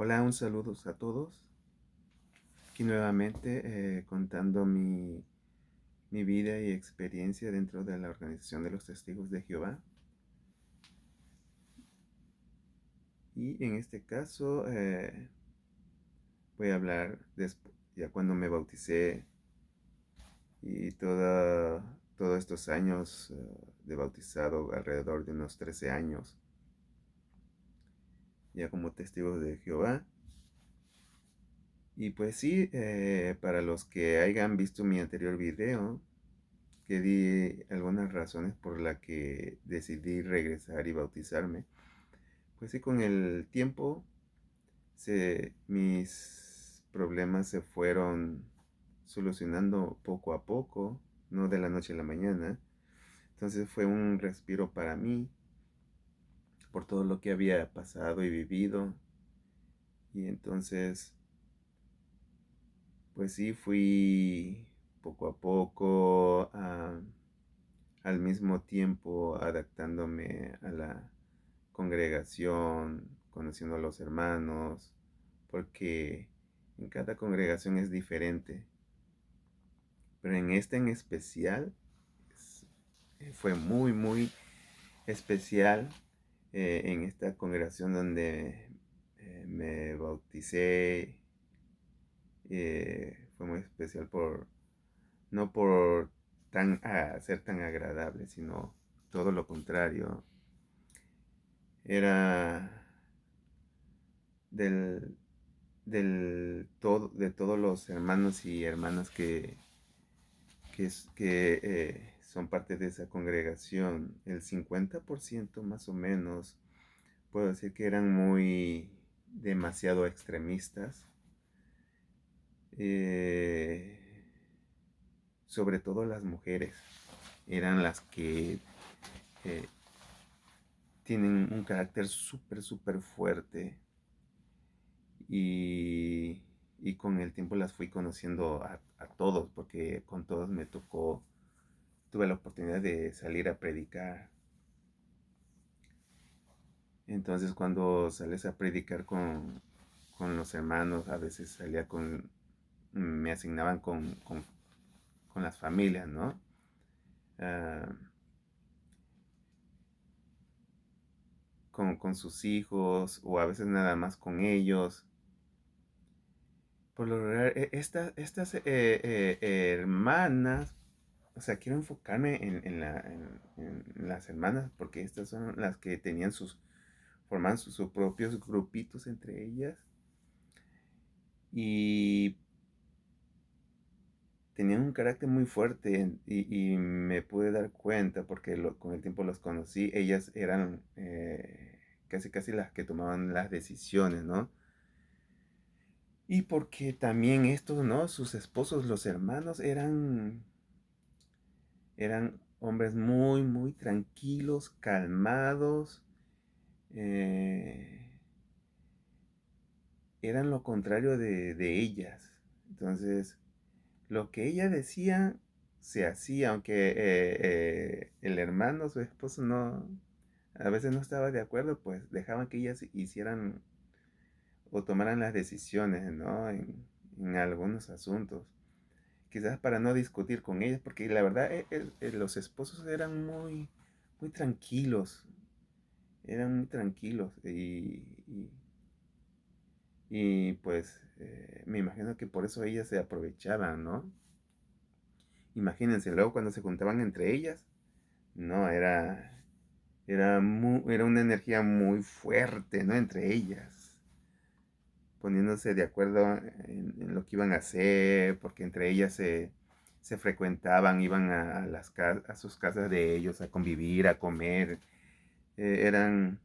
Hola, un saludo a todos. Aquí nuevamente contando mi vida y experiencia dentro de la organización de los Testigos de Jehová. Y en este caso voy a hablar ya cuando me bauticé y todos estos años de bautizado, alrededor de unos 13 años, ya como testigo de Jehová. Y pues sí, para los que hayan visto mi anterior video, que di algunas razones por las que decidí regresar y bautizarme. Pues sí, con el tiempo mis problemas se fueron solucionando poco a poco, no de la noche a la mañana. Entonces fue un respiro para mí por todo lo que había pasado y vivido. Y entonces, pues sí, fui poco a poco al mismo tiempo adaptándome a la congregación, conociendo a los hermanos, porque en cada congregación es diferente. Pero en esta en especial fue muy, muy especial en esta congregación donde me bauticé. Fue muy especial no por ser tan agradable, sino todo lo contrario. Era del, de todos los hermanos y hermanas que son parte de esa congregación, el 50% más o menos, puedo decir que eran demasiado extremistas. Eh, Sobre todo las mujeres eran las que eh, tienen un carácter súper, súper fuerte. Y, y con el tiempo las fui conociendo a todos, porque con todos tuve la oportunidad de salir a predicar. Entonces cuando sales a predicar con los hermanos, a veces me asignaban con las familias, ¿no? Ah, con sus hijos o a veces nada más con ellos. Por lo general, estas hermanas, o sea, quiero enfocarme en las hermanas porque estas son las que formaban sus propios grupitos entre ellas y tenían un carácter muy fuerte y me pude dar cuenta porque con el tiempo los conocí, ellas eran casi casi las que tomaban las decisiones, ¿no? Y porque también estos, ¿no? Sus esposos, los hermanos, eran hombres muy, muy tranquilos, calmados. eh, Eran lo contrario de ellas. Entonces, lo que ella decía se hacía, aunque el hermano, su esposo, a veces no estaba de acuerdo, pues dejaban que ellas hicieran o tomaran las decisiones, ¿no? En algunos asuntos. Quizás para no discutir con ellas, porque la verdad los esposos eran muy, muy tranquilos, eran muy tranquilos y pues me imagino que por eso ellas se aprovechaban, ¿no? Imagínense, luego cuando se juntaban entre ellas, no, era una energía muy fuerte, ¿no? Entre ellas, poniéndose de acuerdo en lo que iban a hacer, porque entre ellas se frecuentaban, iban a sus casas de ellos a convivir, a comer. Eran,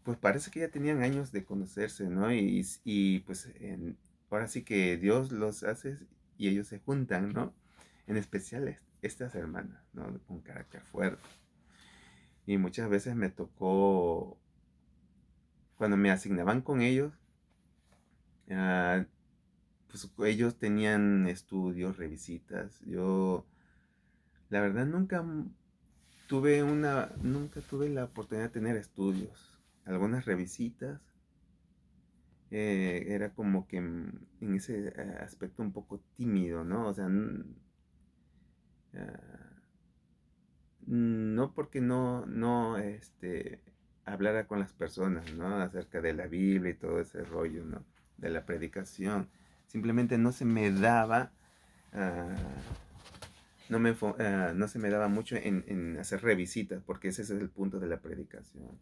pues parece que ya tenían años de conocerse, ¿no? Y pues ahora sí que Dios los hace y ellos se juntan, ¿no? En especial estas hermanas, ¿no? Con carácter fuerte. Y muchas veces me tocó, cuando me asignaban con ellos, ah, pues ellos tenían estudios, revisitas. La verdad, nunca tuve la oportunidad de tener estudios. Algunas revisitas, era como que en ese aspecto un poco tímido, ¿no? O sea, ah, no porque hablara con las personas, ¿no? Acerca de la Biblia y todo ese rollo, ¿no? De la predicación. Simplemente no se me daba, ah, no se me daba mucho en hacer revisitas, porque ese es el punto de la predicación.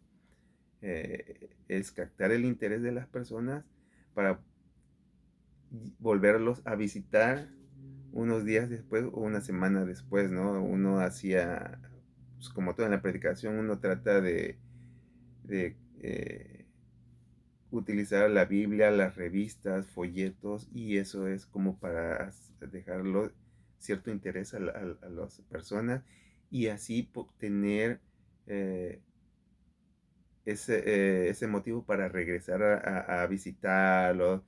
Es captar el interés de las personas para volverlos a visitar unos días después o una semana después, ¿no? Uno hacía, pues, como todo en la predicación, uno trata de utilizar la Biblia, las revistas, folletos, y eso es como para dejarlo cierto interés a las personas y así tener eh, ese motivo para regresar a visitarlos.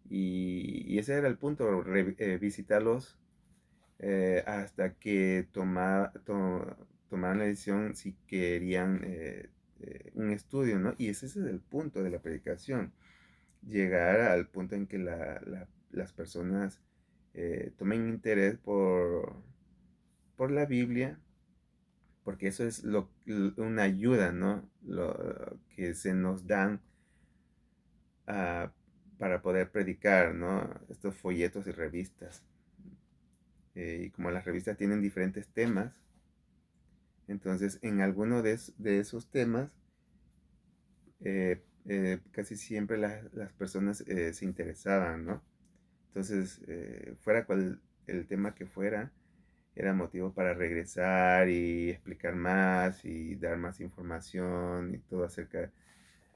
Y ese era el punto, visitarlos hasta que tomaran la decisión si querían un estudio, ¿no? Y ese es el punto de la predicación, llegar al punto en que las personas tomen interés por la Biblia, porque eso es una ayuda, ¿no? Lo que se nos dan ah, para poder predicar, ¿no? Estos folletos y revistas. Y como las revistas tienen diferentes temas, entonces en alguno de esos temas casi siempre las personas se interesaban, ¿no? Entonces, fuera cual el tema que fuera, era motivo para regresar y explicar más y dar más información y todo acerca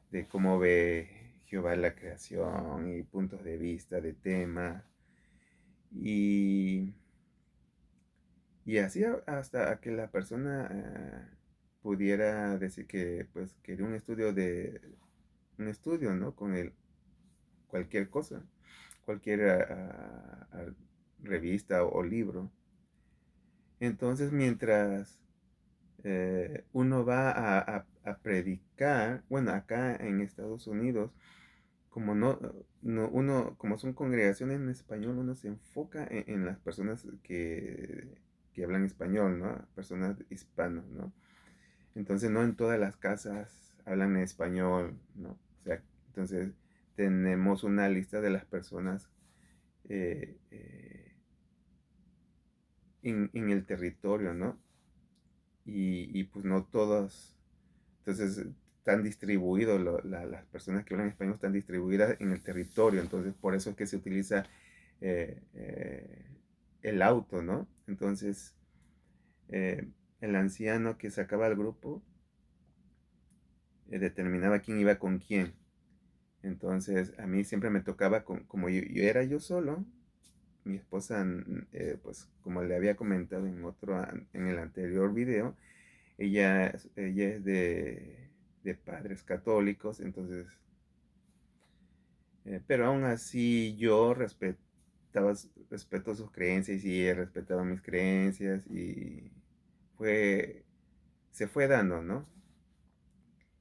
de cómo ve Jehová la creación y puntos de vista de temas. Y, y así hasta que la persona pudiera decir que pues quería un estudio, ¿no? Con cualquier cosa, cualquier revista o libro. Entonces, mientras uno va a predicar, bueno, acá en Estados Unidos, como como son congregaciones en español, uno se enfoca en las personas que hablan español, ¿no? Personas hispanas, ¿no? Entonces, no en todas las casas hablan español, ¿no? O sea, entonces tenemos una lista de las personas eh, eh, en el territorio, ¿no? Y pues no todos, entonces están distribuidos, las personas que hablan español están distribuidas en el territorio, entonces por eso es que se utiliza eh, eh, el auto, ¿no? Entonces, eh, el anciano que sacaba al grupo determinaba quién iba con quién. Entonces, a mí siempre me tocaba, como yo era yo solo, mi esposa, pues como le había comentado en el anterior video, ella es de padres católicos, entonces, pero aún así yo respeto sus creencias y ella respetaba mis creencias y fue, se fue dando, ¿no?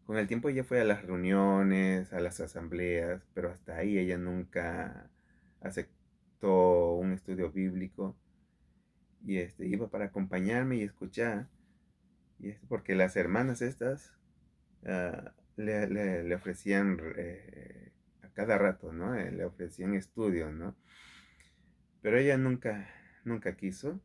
Con el tiempo ella fue a las reuniones, a las asambleas, pero hasta ahí ella nunca aceptó un estudio bíblico y iba para acompañarme y escuchar, porque las hermanas estas le ofrecían a cada rato, ¿no? Le ofrecían estudios, ¿no? Pero ella nunca quiso.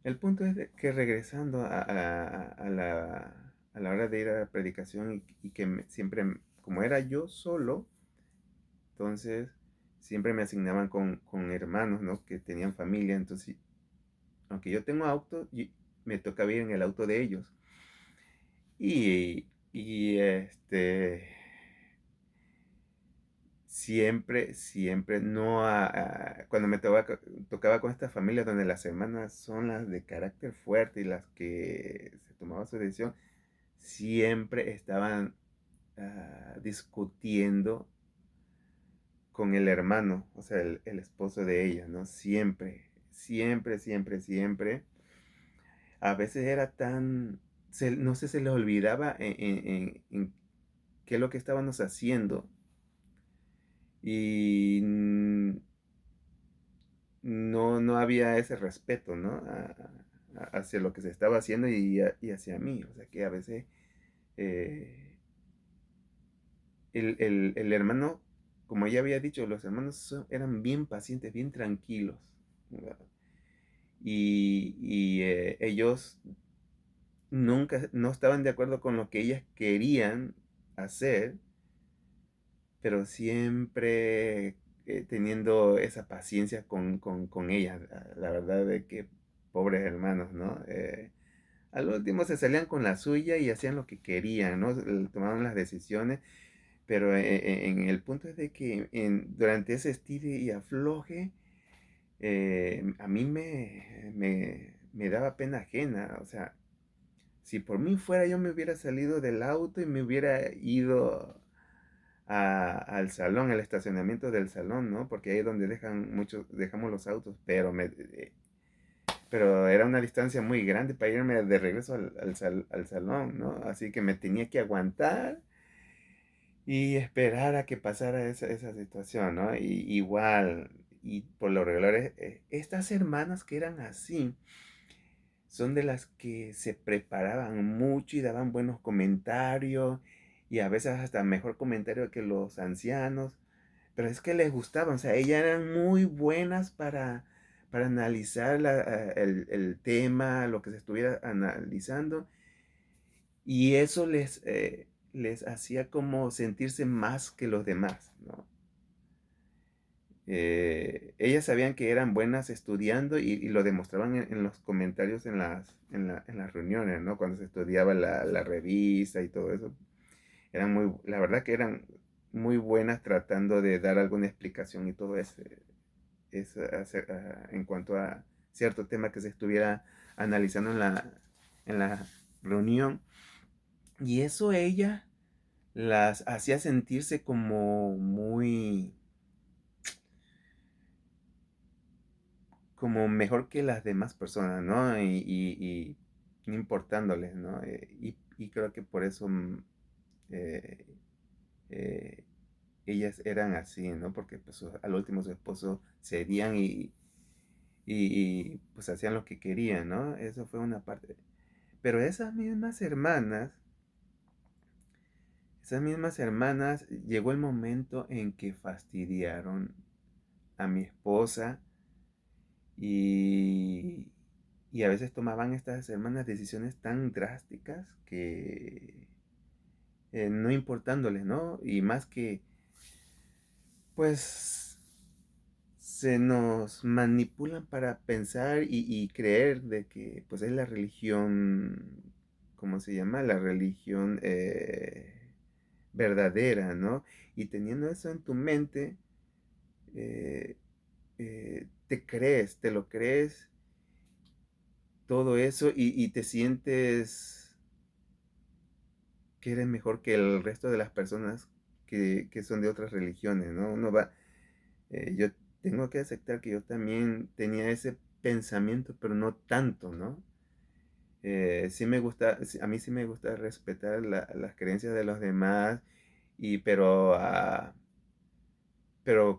El punto es que regresando a la hora de ir a la predicación y que siempre, como era yo solo, entonces siempre me asignaban con hermanos, ¿no? Que tenían familia, entonces, aunque yo tengo auto, me tocaba ir en el auto de ellos. Y siempre, no, cuando tocaba con esta familia donde las hermanas son las de carácter fuerte y las que se tomaba su decisión, siempre estaban discutiendo con el hermano, o sea, el esposo de ella, ¿no? Siempre. A veces era no sé, se les olvidaba en qué es lo que estábamos haciendo. y no había ese respeto, ¿no? Hacia lo que se estaba haciendo y hacia mí. O sea que a veces eh, el hermano, como ya había dicho, los hermanos eran bien pacientes, bien tranquilos, ¿verdad? Y ellos nunca, no estaban de acuerdo con lo que ellas querían hacer, pero siempre teniendo esa paciencia con ellas. La verdad de que pobres hermanos, ¿no? Al último se salían con la suya y hacían lo que querían, ¿no? Tomaban las decisiones, pero en el punto es de que durante ese estire y afloje, a mí me daba pena ajena. O sea, si por mí fuera, yo me hubiera salido del auto y me hubiera ido al salón, al estacionamiento del salón, ¿no? Porque ahí es donde dejamos los autos, pero era una distancia muy grande para irme de regreso al salón, ¿no? Así que me tenía que aguantar y esperar a que pasara esa situación, ¿no? Y igual, y por lo regular, estas hermanas que eran así, son de las que se preparaban mucho y daban buenos comentarios y a veces hasta mejor comentario que los ancianos, pero es que les gustaban. O sea, ellas eran muy buenas para analizar el tema, lo que se estuviera analizando, y eso les hacía como sentirse más que los demás, ¿no? Ellas sabían que eran buenas estudiando y lo demostraban en los comentarios en las reuniones, ¿no? Cuando se estudiaba la revista y todo eso. La verdad que eran muy buenas tratando de dar alguna explicación y todo eso, en cuanto a cierto tema que se estuviera analizando en la reunión. Y eso ella las hacía sentirse como mejor que las demás personas, ¿no? Y no importándoles, ¿no? Y creo que por eso eh, eh, ellas eran así, ¿no? Porque pues al último su esposo cedían y pues hacían lo que querían, ¿no? Eso fue una parte. Pero esas mismas hermanas, llegó el momento en que fastidiaron a mi esposa y, y a veces tomaban estas hermanas decisiones tan drásticas que no importándoles, ¿no? Y más que, pues, se nos manipulan para pensar y creer de que, pues, es la religión, ¿cómo se llama? La religión verdadera, ¿no? Y teniendo eso en tu mente, eh, te lo crees todo eso y te sientes que eres mejor que el resto de las personas que son de otras religiones, ¿no? Yo tengo que aceptar que yo también tenía ese pensamiento, pero no tanto, ¿no? Sí me gusta, a mí sí me gusta respetar las creencias de los demás, pero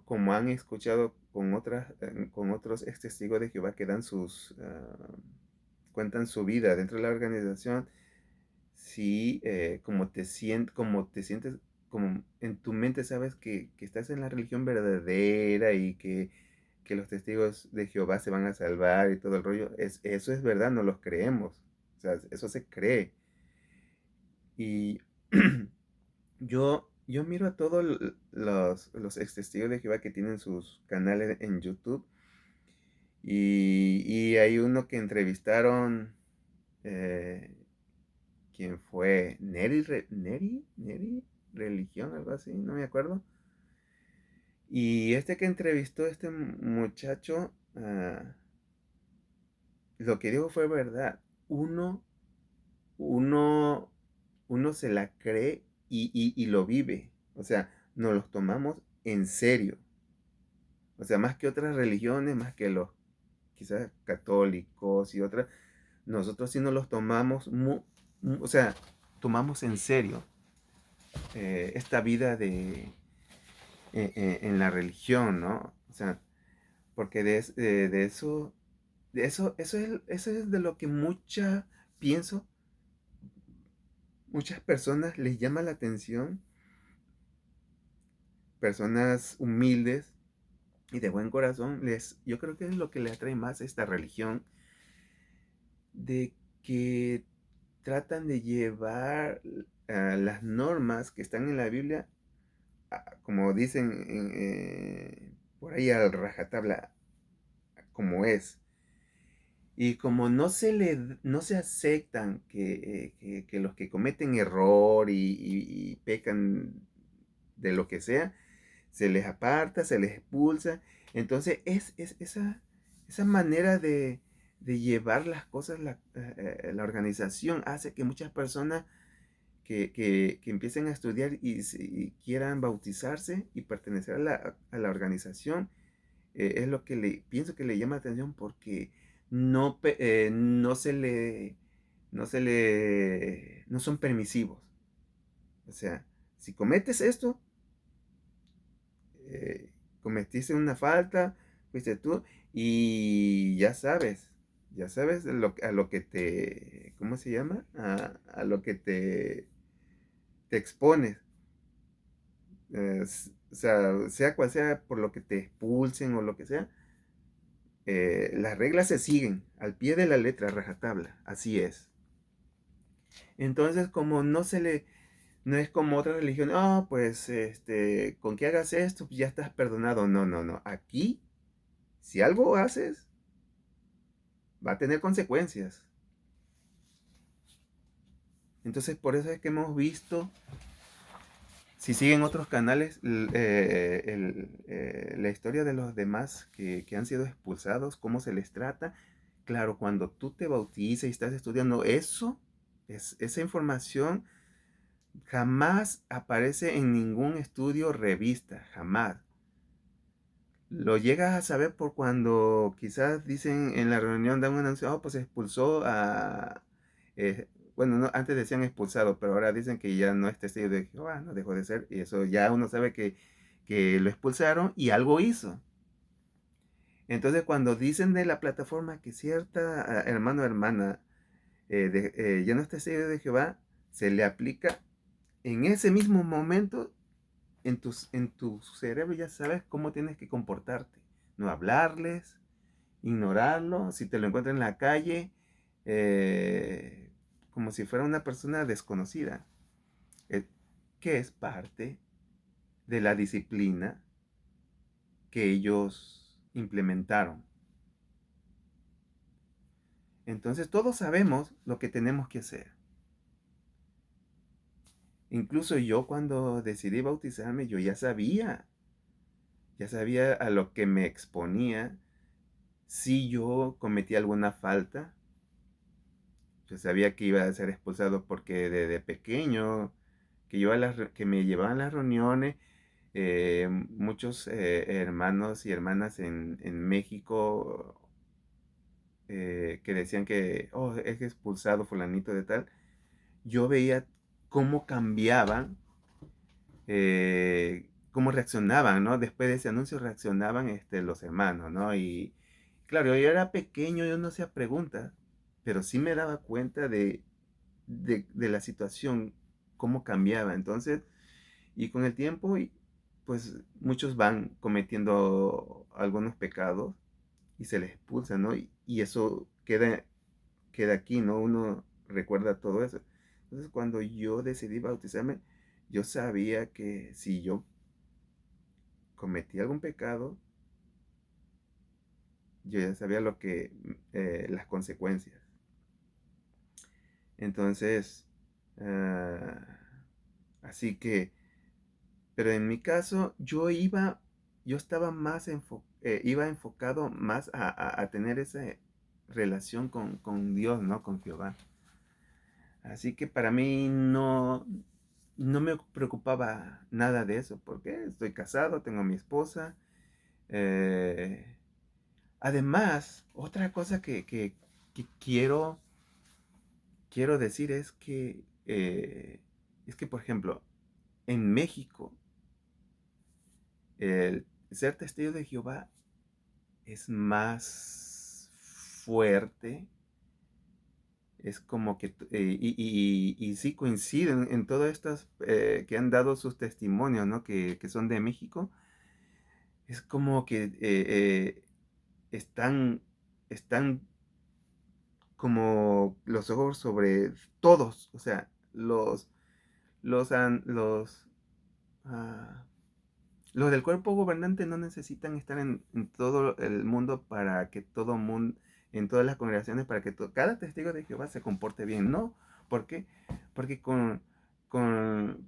como han escuchado con otros ex testigos de Jehová que cuentan su vida dentro de la organización. Sí, como te sientes, como en tu mente sabes que estás en la religión verdadera y que los testigos de Jehová se van a salvar y todo el rollo, eso es verdad, no los creemos. O sea, eso se cree. Y yo miro a todos los ex testigos de Jehová que tienen sus canales en YouTube y hay uno que entrevistaron. eh, ¿Quién fue? Neri Religión, algo así, no me acuerdo. Y este que entrevistó a este muchacho, lo que dijo fue verdad. Uno, uno, uno se la cree y lo vive. O sea, nos los tomamos en serio. O sea, más que otras religiones, más que los quizás católicos y otras, nosotros sí nos los tomamos, o sea, tomamos en serio esta vida en la religión, ¿no? O sea, porque eso es de lo que pienso, muchas personas les llama la atención, personas humildes y de buen corazón, yo creo que es lo que le atrae más a esta religión, de que tratan de llevar las normas que están en la Biblia, como dicen por ahí al rajatabla, como es. Y como no se aceptan que los que cometen error y pecan de lo que sea, se les aparta, se les expulsa. Entonces es esa manera de llevar las cosas, la organización hace que muchas personas que empiecen a estudiar y quieran bautizarse y pertenecer a la organización, es lo que pienso que le llama la atención porque no se le, no son permisivos. O sea, si cometes esto, eh, cometiste una falta, fuiste tú, y ya sabes a lo que ¿cómo se llama? A lo que te expones. O sea cual sea por lo que te expulsen o lo que sea, las reglas se siguen al pie de la letra, rajatabla, así es. Entonces, como no es como otra religión, pues, con que hagas esto, pues ya estás perdonado. No, no, no. Aquí, si algo haces, va a tener consecuencias. Entonces, por eso es que hemos visto, si siguen otros canales, la historia de los demás que han sido expulsados, cómo se les trata. Claro, cuando tú te bautizas y estás estudiando eso, esa información jamás aparece en ningún estudio revista, jamás. Lo llegas a saber por cuando quizás dicen en la reunión, dan un anuncio, pues expulsó a... bueno, no, antes decían expulsado, pero ahora dicen que ya no es testigo de Jehová, no dejó de ser, y eso ya uno sabe que lo expulsaron y algo hizo. Entonces cuando dicen de la plataforma que cierta hermano o hermana ya no es testigo de Jehová, se le aplica en ese mismo momento en tu cerebro ya sabes cómo tienes que comportarte. No hablarles, ignorarlo, si te lo encuentras en la calle, como si fuera una persona desconocida, eh, que es parte de la disciplina que ellos implementaron. Entonces todos sabemos lo que tenemos que hacer. Incluso yo cuando decidí bautizarme, yo ya sabía a lo que me exponía. Si yo cometí alguna falta, yo sabía que iba a ser expulsado porque desde pequeño, que me llevaban a las reuniones, muchos hermanos y hermanas en México que decían que, es expulsado fulanito de tal, yo veía cómo cambiaban, cómo reaccionaban, ¿no? Después de ese anuncio reaccionaban los hermanos, ¿no? Y claro, yo era pequeño, yo no hacía preguntas, pero sí me daba cuenta de la situación, cómo cambiaba. Entonces, y con el tiempo, pues muchos van cometiendo algunos pecados y se les expulsa, ¿no? Y eso queda aquí, ¿no? Uno recuerda todo eso. Entonces, cuando yo decidí bautizarme, yo sabía que si yo cometí algún pecado, yo ya sabía las consecuencias. Entonces, ah, así que, pero en mi caso, yo estaba iba enfocado más a tener esa relación con Dios, ¿no? Con Jehová. Así que para mí no me preocupaba nada de eso, porque estoy casado, tengo a mi esposa. eh, Además, otra cosa que quiero decir es que, por ejemplo, en México, el ser testigo de Jehová es más fuerte, es como que, y sí coinciden en todas estas que han dado sus testimonios, ¿no? Que son de México, es como que están, están como los ojos sobre todos, o sea, los, ah, los del cuerpo gobernante no necesitan estar en todo el mundo para que todo mundo, en todas las congregaciones, para que cada testigo de Jehová se comporte bien. No, ¿por qué? Porque con, con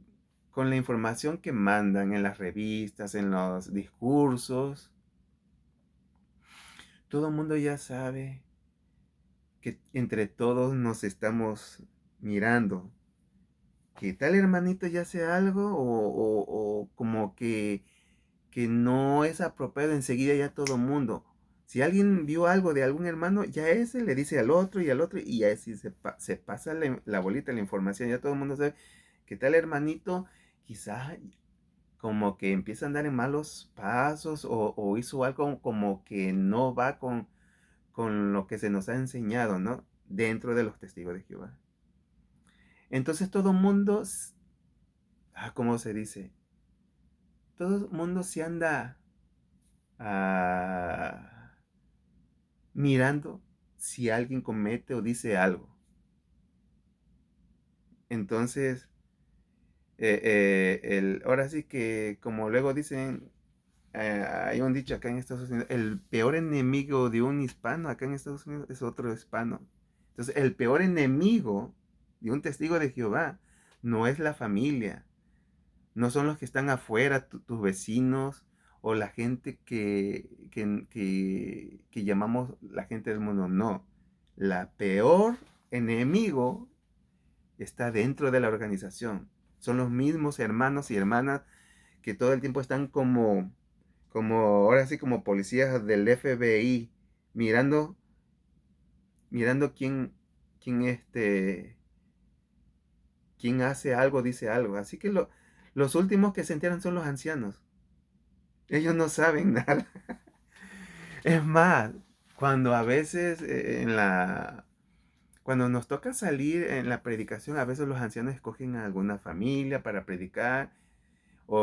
la información que mandan en las revistas, en los discursos, todo el mundo ya sabe que entre todos nos estamos mirando. Que tal hermanito ya hace algo o como que no es apropiado enseguida ya todo mundo. Si alguien vio algo de algún hermano, ya ese le dice al otro y así se pasa la bolita, la información. Ya todo el mundo sabe que tal hermanito quizá como que empieza a andar en malos pasos o hizo algo como que no va con lo que se nos ha enseñado, ¿no? Dentro de los testigos de Jehová. Entonces todo el mundo, ¿cómo se dice? Todo el mundo se anda ah, mirando si alguien comete o dice algo. Entonces, ahora sí que, como luego dicen, hay un dicho acá en Estados Unidos, el peor enemigo de un hispano acá en Estados Unidos es otro hispano. Entonces, el peor enemigo de un testigo de Jehová no es la familia, no son los que están afuera, tus vecinos o la gente que llamamos la gente del mundo. No, la peor enemigo está dentro de la organización. Son los mismos hermanos y hermanas que todo el tiempo están ahora sí, como policías del FBI, mirando, mirando quién hace algo, dice algo. Así que los últimos que se enteran son los ancianos. Ellos no saben nada. Es más, cuando a veces cuando nos toca salir en la predicación, a veces los ancianos escogen a alguna familia para predicar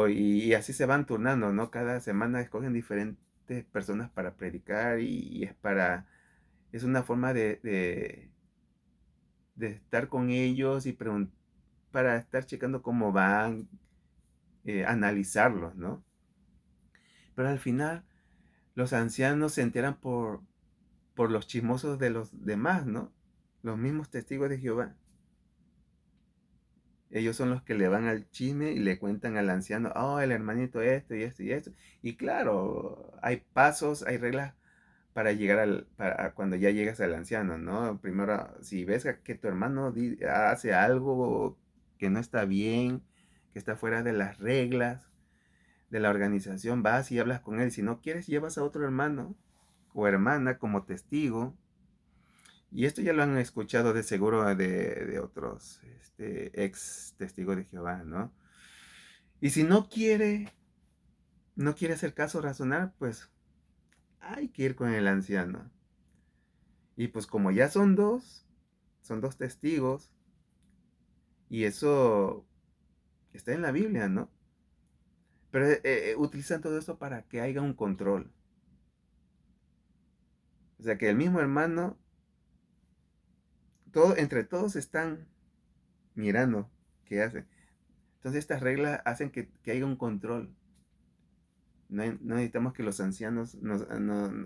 y así se van turnando, ¿no? Cada semana escogen diferentes personas para predicar y es una forma de estar con ellos y para estar checando cómo van, analizarlos, ¿no? Pero al final los ancianos se enteran por los chismosos de los demás, ¿no? Los mismos testigos de Jehová. Ellos son los que le van al chisme y le cuentan al anciano, oh, el hermanito esto y esto y esto. Y claro, hay pasos, hay reglas para llegar para cuando ya llegas al anciano, ¿no? Primero, si ves que tu hermano hace algo que no está bien, que está fuera de las reglas de la organización, vas y hablas con él. Si no quieres, llevas a otro hermano o hermana como testigo. Y esto ya lo han escuchado de seguro de otros ex testigos de Jehová, ¿no? Y si no quiere hacer caso, razonar, pues hay que ir con el anciano. Y pues como ya son dos testigos, y eso está en la Biblia, ¿no? Pero utilizan todo esto para que haya un control. O sea, que el mismo hermano, entre todos están mirando qué hace. Entonces estas reglas hacen que haya un control. No necesitamos que los ancianos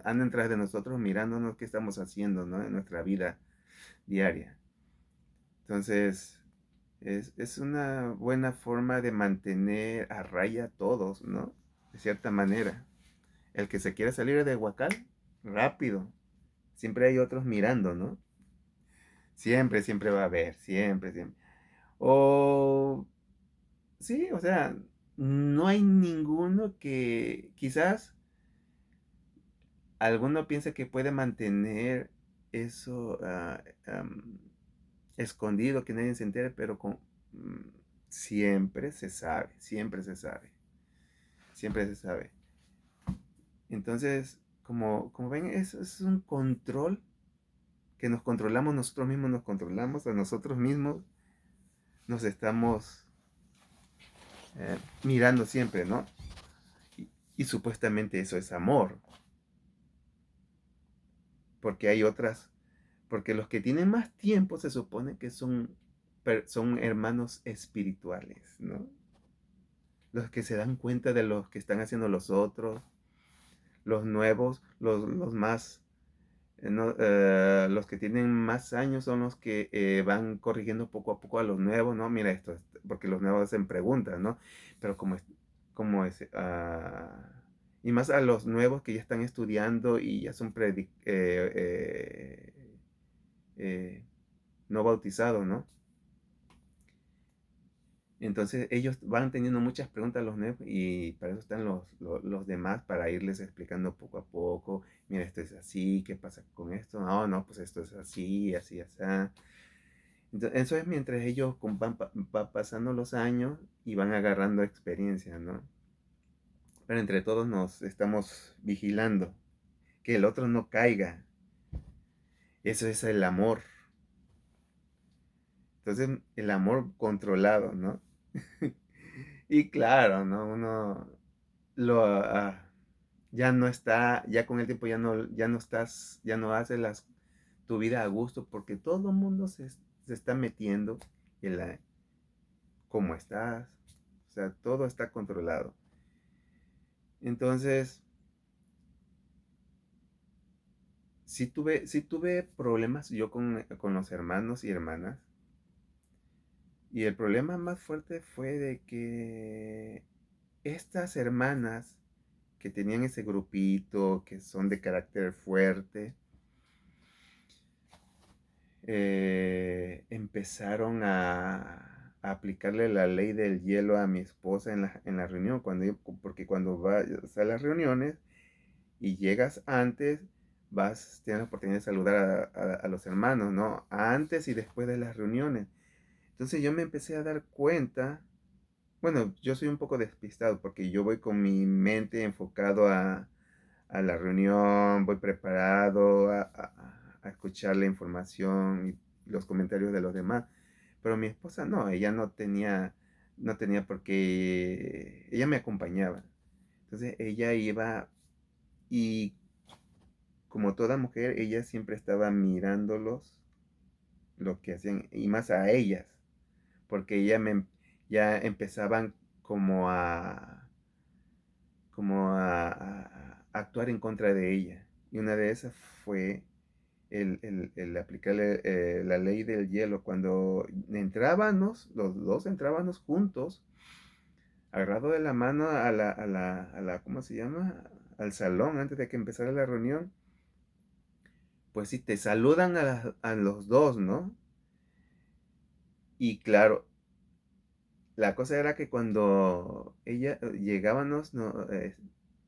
anden tras de nosotros mirándonos qué estamos haciendo, ¿no? En nuestra vida diaria. Entonces, es una buena forma de mantener a raya a todos, ¿no? De cierta manera. El que se quiera salir de Huacal, rápido. Siempre hay otros mirando, ¿no? Siempre, siempre va a haber, siempre, siempre. O, sí, o sea, no hay ninguno que quizás alguno piensa que puede mantener eso escondido, que nadie se entere, pero siempre se sabe, siempre se sabe. siempre se sabe. Entonces, como ven, es un control que nos controlamos nosotros mismos, nos controlamos a nosotros mismos, nos estamos mirando siempre, ¿no? Y supuestamente eso es amor, porque hay otras, porque los que tienen más tiempo se supone que son hermanos espirituales, ¿no? Los que se dan cuenta de lo que están haciendo los otros, los nuevos, los más, no, los que tienen más años son los que van corrigiendo poco a poco a los nuevos, ¿no? Mira esto, porque los nuevos hacen preguntas, ¿no? Pero como es, y más a los nuevos que ya están estudiando y ya son eh, no bautizados, ¿no? Entonces ellos van teniendo muchas preguntas a los nuevos y para eso están los demás, para irles explicando poco a poco, mira, esto es así, ¿qué pasa con esto? No, no, pues esto es así, así, así. Entonces, eso es mientras ellos van pasando los años y van agarrando experiencia, ¿no? Pero entre todos nos estamos vigilando, que el otro no caiga. Eso es el amor. Entonces, el amor controlado, ¿no? Y claro, ¿no? Uno lo ya no está, ya con el tiempo ya no estás, ya no haces tu vida a gusto porque todo el mundo se está metiendo en cómo estás, o sea, todo está controlado. Entonces, sí tuve problemas yo con los hermanos y hermanas. Y el problema más fuerte fue de que estas hermanas que tenían ese grupito, que son de carácter fuerte, empezaron a aplicarle la ley del hielo a mi esposa en la reunión, porque cuando vas a las reuniones y llegas antes, tienes la oportunidad de saludar a los hermanos, ¿no? Antes y después de las reuniones. Entonces yo me empecé a dar cuenta. Bueno, yo soy un poco despistado porque yo voy con mi mente enfocado a la reunión, voy preparado a escuchar la información y los comentarios de los demás. Pero mi esposa no, ella no tenía por qué, ella me acompañaba. Entonces ella iba y como toda mujer, ella siempre estaba mirándolos, lo que hacían, y más a ellas, porque ya empezaban como a actuar en contra de ella. Y una de esas fue el aplicarle la ley del hielo. Cuando entrábamos, los dos entrábamos juntos, agarrado de la mano ¿cómo se llama? Al salón antes de que empezara la reunión, pues sí, te saludan a los dos, ¿no? Y claro, la cosa era que cuando llegábamos, no,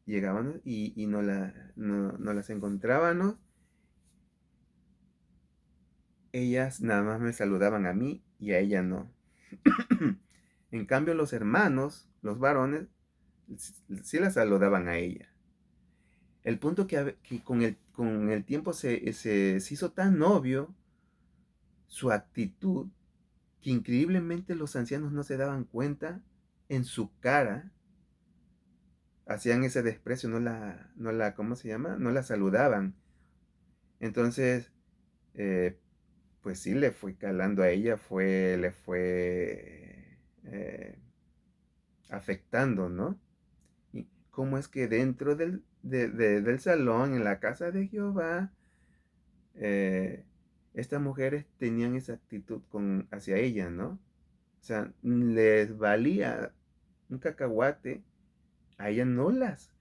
llegábamos y no las encontrábamos, ellas nada más me saludaban a mí y a ella no. En cambio, los hermanos, los varones, sí la saludaban a ella. El punto que con el tiempo se hizo tan obvio su actitud que increíblemente los ancianos no se daban cuenta en su cara, hacían ese desprecio, ¿cómo se llama? No la saludaban. Entonces, pues sí le fue calando a ella, le fue afectando, ¿no? Y cómo es que dentro del salón, en la casa de Jehová, eh, estas mujeres tenían esa actitud hacia ella, ¿no? O sea, les valía un cacahuate, a ella no las.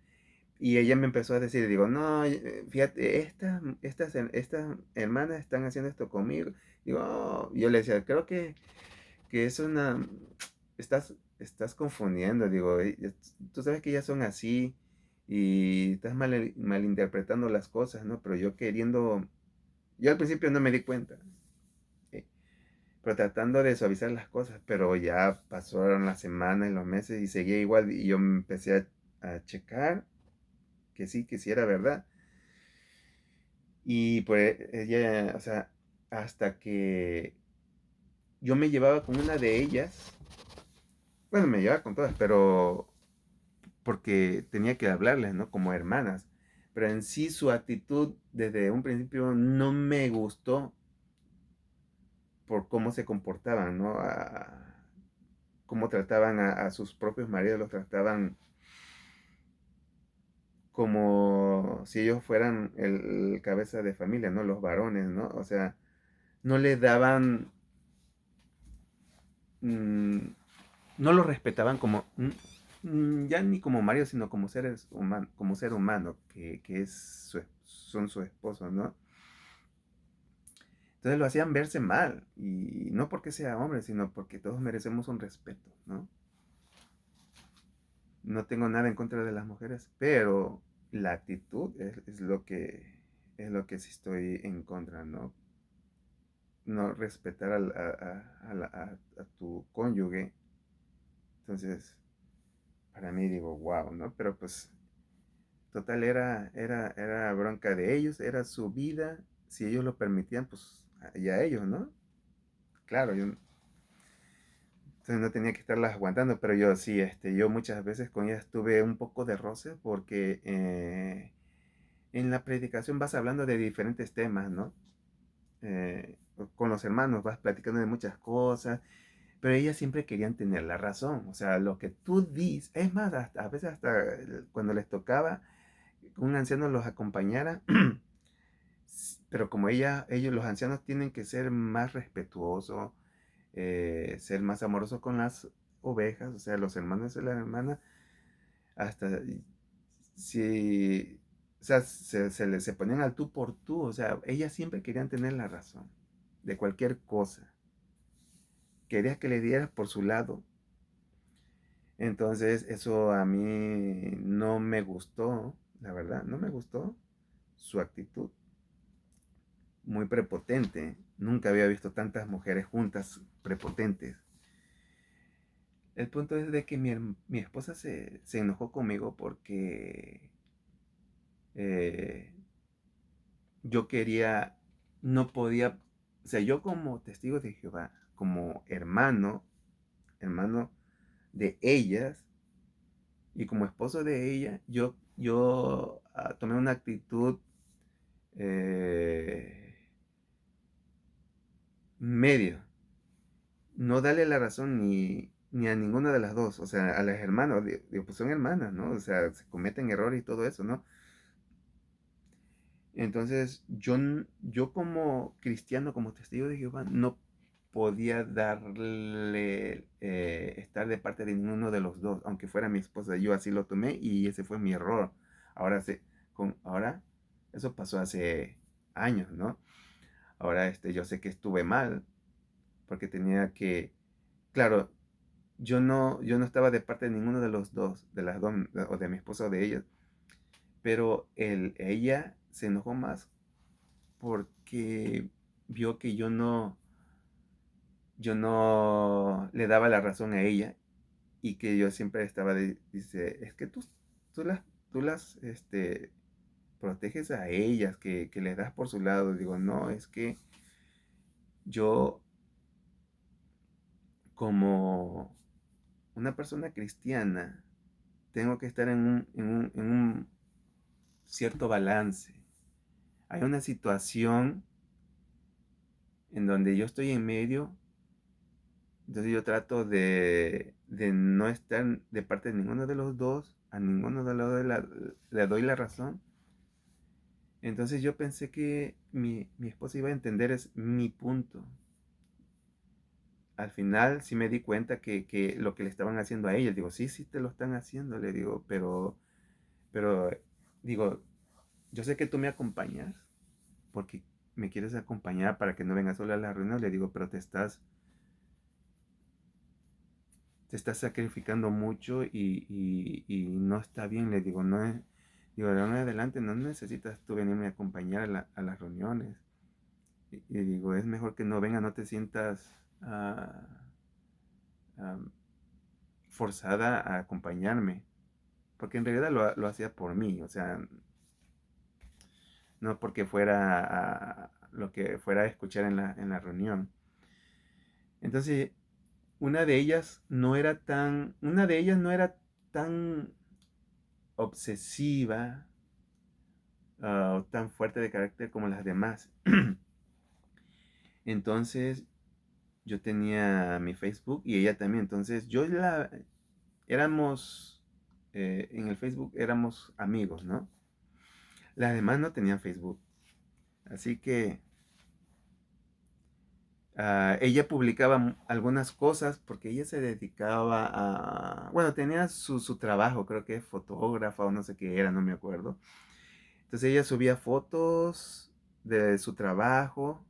Y ella me empezó a decir, digo, no, fíjate, estas hermanas están haciendo esto conmigo. Digo, yo le decía, creo que es estás confundiendo, digo, tú sabes que ellas son así y estás malinterpretando las cosas, ¿no? Pero yo al principio no me di cuenta, ¿sí? Pero tratando de suavizar las cosas, pero ya pasaron las semanas y los meses y seguía igual y yo me empecé a checar que sí era verdad. Y pues ella, o sea, hasta que yo me llevaba con una de ellas, bueno, me llevaba con todas, pero porque tenía que hablarles, ¿no? Como hermanas. Pero en sí su actitud desde un principio no me gustó por cómo se comportaban, ¿no? Cómo trataban a sus propios maridos, los trataban como si ellos fueran el cabeza de familia, ¿no? Los varones, ¿no? O sea, no le daban, mm, no lo respetaban como, ya ni como marido, sino como seres como ser humano, que es son su esposo, ¿no? Entonces lo hacían verse mal, y no porque sea hombre, sino porque todos merecemos un respeto, ¿no? No tengo nada en contra de las mujeres, pero la actitud es lo que sí estoy en contra, ¿no? No respetar a tu cónyuge. Entonces, para mí digo, wow, ¿no? Pero pues, total, era bronca de ellos, era su vida. Si ellos lo permitían, pues, ya ellos, ¿no? Claro, yo entonces no tenía que estarlas aguantando, pero yo sí, yo muchas veces con ellas tuve un poco de roce porque en la predicación vas hablando de diferentes temas, ¿no? Eh, con los hermanos vas platicando de muchas cosas, pero ellas siempre querían tener la razón. O sea, lo que tú dices, es más, a veces hasta cuando les tocaba que un anciano los acompañara, pero como ellos, los ancianos, tienen que ser más respetuosos, ser más amorosos con las ovejas, o sea, los hermanos y las hermanas, hasta si, o sea, se ponían al tú por tú, o sea, ellas siempre querían tener la razón de cualquier cosa, quería que le dieras por su lado. Entonces eso a mí no me gustó, la verdad, no me gustó su actitud, muy prepotente. Nunca había visto tantas mujeres juntas prepotentes. El punto es de que mi esposa se enojó conmigo porque eh, yo quería, no podía, o sea, yo como testigo de Jehová, como hermano de ellas, y como esposo de ella, yo tomé una actitud eh, medio. No darle la razón ni a ninguna de las dos. O sea, a las hermanas, digo, pues son hermanas, ¿no? O sea, se cometen errores y todo eso, ¿no? Entonces, yo como cristiano, como testigo de Jehová, no podía darle, estar de parte de ninguno de los dos, aunque fuera mi esposa. Yo así lo tomé y ese fue mi error. Ahora, ahora eso pasó hace años, ¿no? Ahora, yo sé que estuve mal porque tenía que, claro, yo no estaba de parte de ninguno de los dos, de las dos, o de mi esposa o de ella, pero ella se enojó más porque vio que yo no le daba la razón a ella y que yo siempre estaba, dice, es que tú las, tú las, proteges a ellas, que les das por su lado. Digo, no, es que yo como una persona cristiana tengo que estar en un cierto balance. Hay una situación en donde yo estoy en medio. Entonces yo trato de no estar de parte de ninguno de los dos, a ninguno de los dos le doy la razón. Entonces yo pensé que mi esposa iba a entender mi punto. Al final sí me di cuenta que lo que le estaban haciendo a ella, digo, sí, sí te lo están haciendo, le digo, pero digo, yo sé que tú me acompañas porque me quieres acompañar para que no vengas sola a la reunión, le digo, pero te estás sacrificando mucho y no está bien, le digo, no es, digo, de ahora en adelante no necesitas tú venirme a acompañar a las reuniones. Y digo, es mejor que no venga, no te sientas ah, forzada a acompañarme, porque en realidad lo hacía por mí, o sea, no porque fuera lo que fuera a escuchar en la reunión. Entonces, una de ellas no era tan obsesiva o tan fuerte de carácter como las demás. Entonces, yo tenía mi Facebook y ella también. Entonces, éramos, en el Facebook éramos amigos, ¿no? Las demás no tenían Facebook. Así que ella publicaba algunas cosas porque ella se dedicaba bueno, tenía su trabajo, creo que es fotógrafa o no sé qué era, no me acuerdo. Entonces ella subía fotos de su trabajo.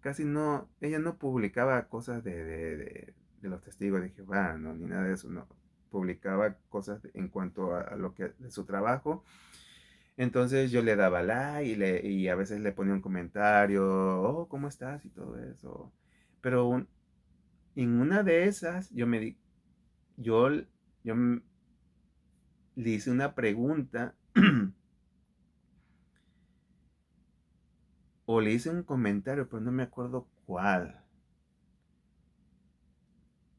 Casi no, ella no publicaba cosas de los testigos de Jehová, no, ni nada de eso, no. Publicaba cosas en cuanto a lo que de su trabajo. Entonces yo le daba like y a veces le ponía un comentario, oh, ¿cómo estás? Y todo eso. Pero en una de esas yo, yo le hice una pregunta o le hice un comentario, pero no me acuerdo cuál.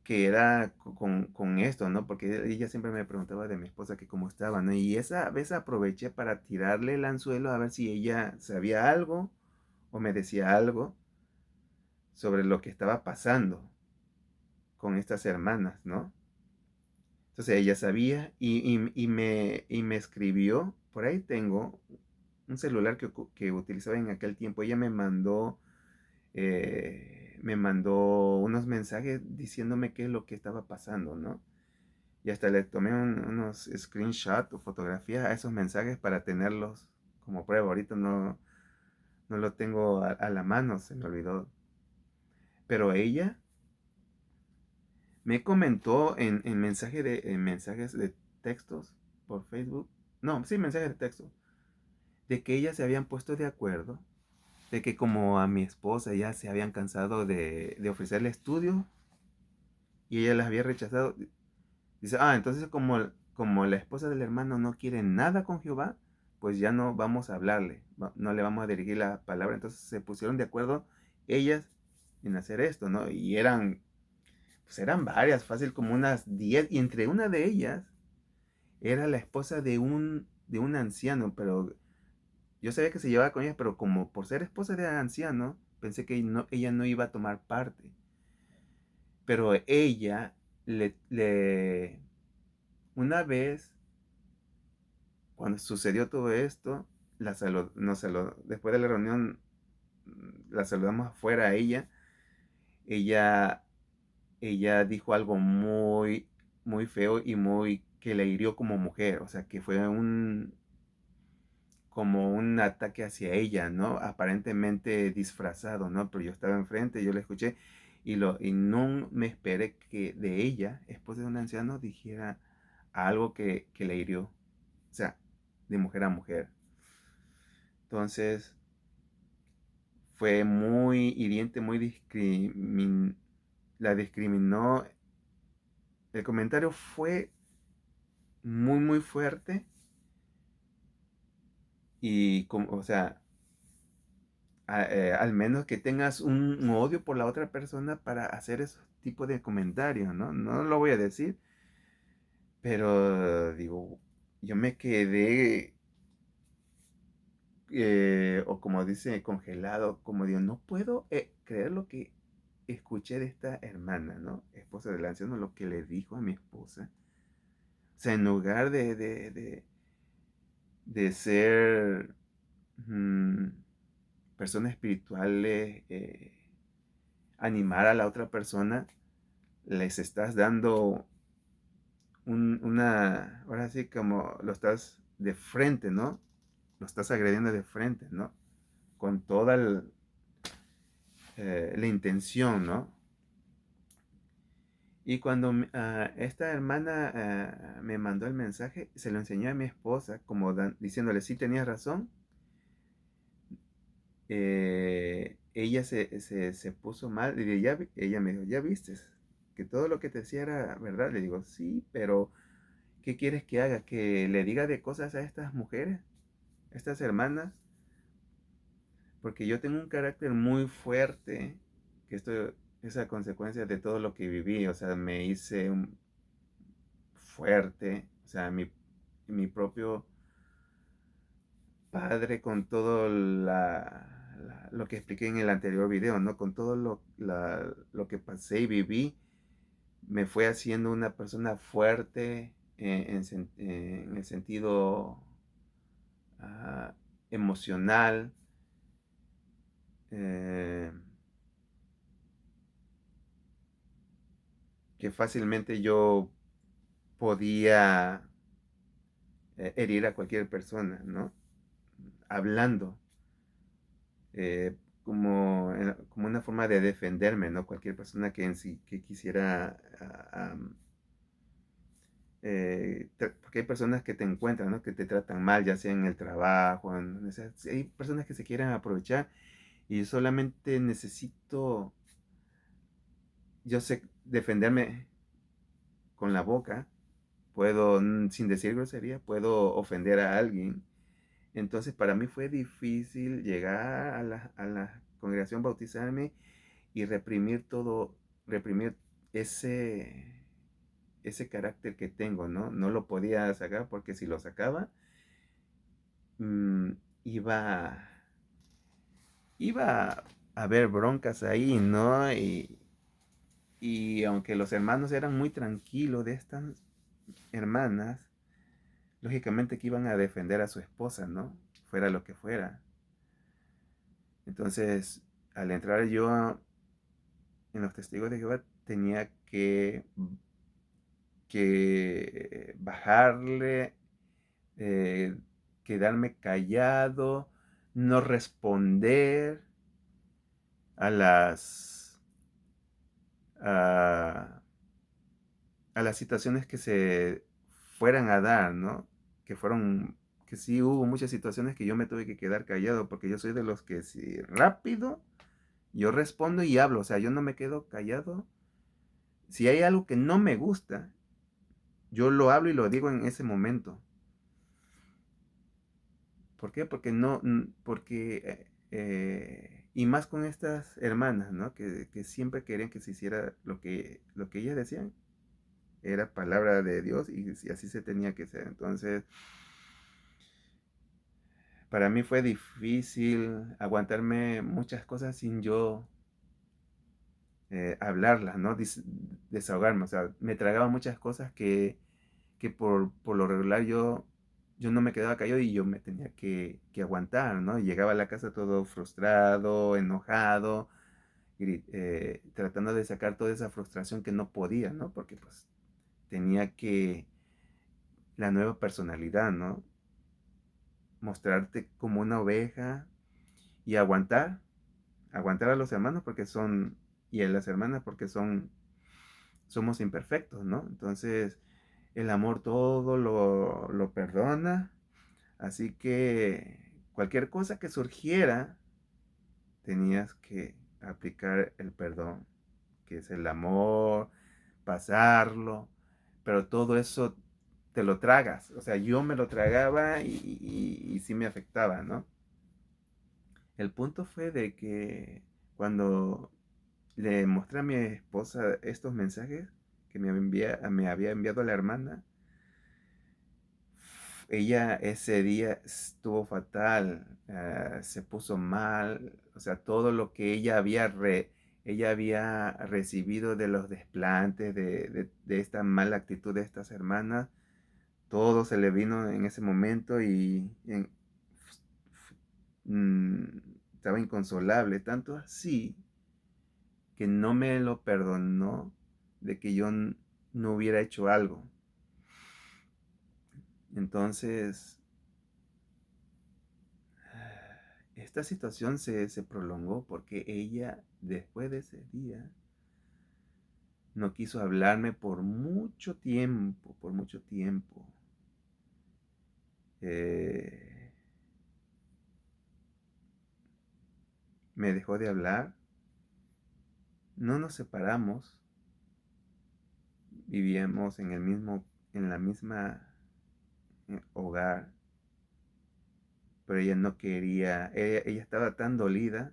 Que era con esto, ¿no? Porque ella siempre me preguntaba de mi esposa que cómo estaba, ¿no? Y esa vez aproveché para tirarle el anzuelo a ver si ella sabía algo o me decía algo sobre lo que estaba pasando con estas hermanas, ¿no? Entonces ella sabía y me escribió, por ahí tengo un celular que utilizaba en aquel tiempo, ella me mandó unos mensajes diciéndome qué es lo que estaba pasando, ¿no? Y hasta le tomé unos screenshots o fotografías a esos mensajes para tenerlos como prueba. Ahorita no lo tengo a la mano, se me olvidó. Pero ella me comentó en mensajes de textos por Facebook. No, sí, mensajes de texto. De que ellas se habían puesto de acuerdo. De que como a mi esposa ya se habían cansado de ofrecerle estudio y ella las había rechazado. Dice, entonces como la esposa del hermano no quiere nada con Jehová, pues ya no vamos a hablarle, no le vamos a dirigir la palabra. Entonces se pusieron de acuerdo ellas en hacer esto, ¿no? Y pues eran varias, fácil como unas 10, y entre una de ellas era la esposa de un anciano, pero yo sabía que se llevaba con ella, pero como por ser esposa de anciano, pensé que ella no iba a tomar parte. Pero ella le una vez cuando sucedió todo esto, después de la reunión, la saludamos afuera a ella. Ella, ella dijo algo muy, muy feo y muy que le hirió como mujer. O sea, que fue como un ataque hacia ella, ¿no? Aparentemente disfrazado, ¿no? Pero yo estaba enfrente, yo la escuché y no me esperé que de ella, esposa de un anciano, dijera algo que le hirió. O sea, de mujer a mujer. Entonces, fue muy hiriente, la discriminó. El comentario fue muy, muy fuerte y, como, o sea, al menos que tengas un odio por la otra persona para hacer ese tipo de comentarios, ¿no? No lo voy a decir, pero digo, yo me quedé, o como dice, congelado, como digo, no puedo creer lo que escuché de esta hermana, ¿no? Esposa del anciano, lo que le dijo a mi esposa. O sea, en lugar de ser mm, personas espirituales, animar a la otra persona, les estás dando ahora sí como lo estás de frente, ¿no? Lo estás agrediendo de frente, ¿no? Con toda la intención, ¿no? Y cuando esta hermana me mandó el mensaje, se lo enseñó a mi esposa, como diciéndole, sí, tenías razón. Ella se puso mal y ella me dijo, ya viste, que todo lo que te decía era verdad. Le digo, sí, pero ¿Qué quieres que haga? ¿Que le diga de cosas a estas mujeres, a estas hermanas? Porque yo tengo un carácter muy fuerte, que esto es a consecuencia de todo lo que viví. O sea, me hice fuerte. O sea, mi propio padre, con todo lo que expliqué en el anterior video, ¿no? Con todo lo que pasé y viví, me fue haciendo una persona fuerte en el sentido ah, emocional. eh, que fácilmente yo podía herir a cualquier persona, ¿no? Hablando, como una forma de defenderme, ¿no? Cualquier persona que en sí que quisiera, porque hay personas que te encuentran, ¿no? Que te tratan mal, ya sea en el trabajo, o sea, sí, hay personas que se quieren aprovechar y yo solamente necesito, yo sé defenderme con la boca, puedo, sin decir grosería, puedo ofender a alguien. Entonces para mí fue difícil llegar a la congregación, bautizarme y reprimir ese carácter que tengo, ¿no? No lo podía sacar porque si lo sacaba, mm, iba, iba a haber broncas ahí, ¿no? Y aunque los hermanos eran muy tranquilos de estas hermanas, lógicamente que iban a defender a su esposa, ¿no? Fuera lo que fuera. Entonces, al entrar yo en los testigos de Jehová, tenía que bajarle, eh, quedarme callado, no responder a a, a las situaciones que se fueran a dar, ¿no? Que fueron, que sí hubo muchas situaciones que yo me tuve que quedar callado, porque yo soy de los que si rápido yo respondo y hablo. O sea, yo no me quedo callado. Si hay algo que no me gusta, yo lo hablo y lo digo en ese momento. ¿Por qué? Porque no, y más con estas hermanas, ¿no? Que siempre querían que se hiciera lo que ellas decían. Era palabra de Dios y así se tenía que ser. Entonces, para mí fue difícil aguantarme muchas cosas sin yo hablarlas, ¿no? Desahogarme. O sea, me tragaba muchas cosas que por lo regular yo no me quedaba callado y yo me tenía que aguantar, ¿no? Llegaba a la casa todo frustrado, enojado, tratando de sacar toda esa frustración que no podía, ¿no? Porque pues tenía la nueva personalidad, ¿no? Mostrarte como una oveja y aguantar a los hermanos porque y a las hermanas porque somos imperfectos, ¿no? Entonces, el amor todo lo perdona, así que cualquier cosa que surgiera, tenías que aplicar el perdón, que es el amor, pasarlo, pero todo eso te lo tragas. O sea, yo me lo tragaba y sí me afectaba, ¿no? El punto fue de que cuando le mostré a mi esposa estos mensajes que me había enviado la hermana, ella ese día estuvo fatal, se puso mal, o sea, todo lo que ella había recibido de los desplantes, de esta mala actitud de estas hermanas, todo se le vino en ese momento mm, estaba inconsolable, tanto así que no me lo perdonó de que yo no hubiera hecho algo. Entonces, esta situación se prolongó porque ella, después de ese día, no quiso hablarme por mucho tiempo, por mucho tiempo. Eh, Me dejó de hablar, no nos separamos, vivíamos en la misma hogar, pero ella no quería, ella estaba tan dolida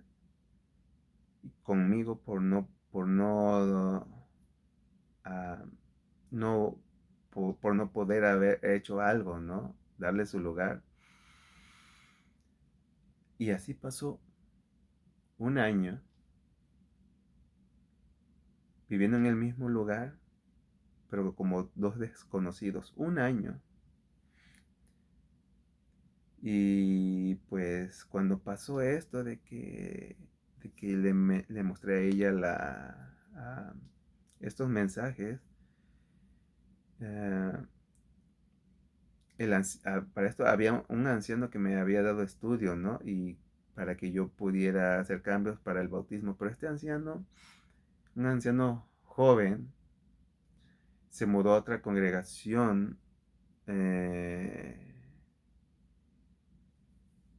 conmigo por no, ah, no, por no poder haber hecho algo, ¿no? Darle su lugar. Y así pasó un año viviendo en el mismo lugar, pero como dos desconocidos. Un año. Y pues cuando pasó esto de que le mostré a ella estos mensajes, eh, para esto había un anciano que me había dado estudio, ¿no? Y para que yo pudiera hacer cambios para el bautismo. Pero este anciano, un anciano joven, se mudó a otra congregación. eh,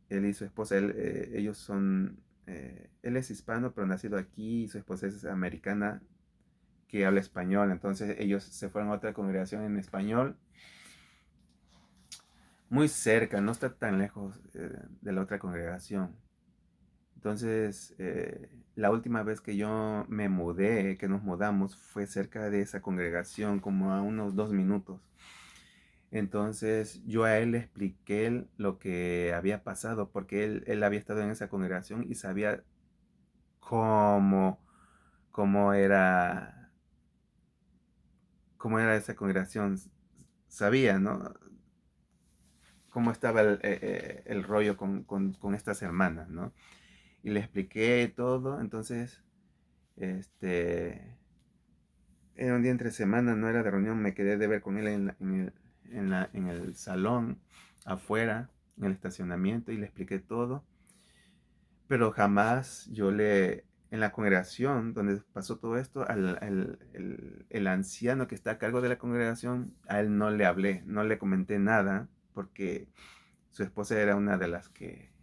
Él y su esposa, ellos son, él es hispano, pero nacido aquí, y su esposa es americana, que habla español. Entonces ellos se fueron a otra congregación en español, muy cerca, no está tan lejos de la otra congregación. Entonces, la última vez que yo me mudé, que nos mudamos, fue cerca de esa congregación, como a unos 2 minutos. Entonces yo a él le expliqué lo que había pasado, porque él había estado en esa congregación y sabía cómo, cómo era, cómo era esa congregación. Sabía, ¿no? Cómo estaba el rollo con estas hermanas, ¿no? Y le expliqué todo. Entonces, este, era un día entre semana, no era de reunión, me quedé de ver con él en el salón, afuera, en el estacionamiento, y le expliqué todo. Pero jamás en la congregación donde pasó todo esto, el anciano que está a cargo de la congregación, a él no le hablé, no le comenté nada, porque su esposa era una de las que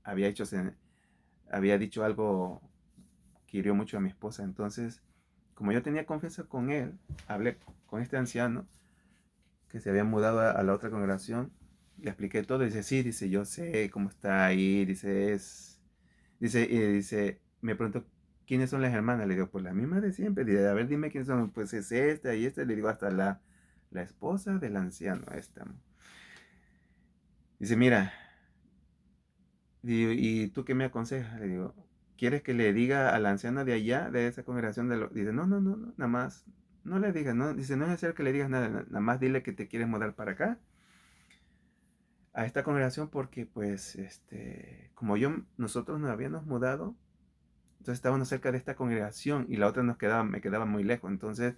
había dicho algo que hirió mucho a mi esposa. Entonces, como yo tenía confianza con él, hablé con este anciano que se había mudado a la otra congregación, le expliqué todo. Dice, sí, dice, yo sé cómo está ahí, dice, me preguntó, ¿quiénes son las hermanas? Le digo, pues las mismas de siempre. Dice, a ver, dime quiénes son. Pues es esta y esta. Le digo, hasta la esposa del anciano, esta. Dice, mira, ¿y tú qué me aconsejas? Le digo, ¿quieres que le diga a la anciana de allá, de esa congregación? Dice, no, no, no, no, nada más, no le digas, no. Dice, no es necesario que le digas nada, nada más dile que te quieres mudar para acá, a esta congregación, porque pues, como nosotros nos habíamos mudado, entonces estábamos cerca de esta congregación y la otra me quedaba muy lejos. Entonces,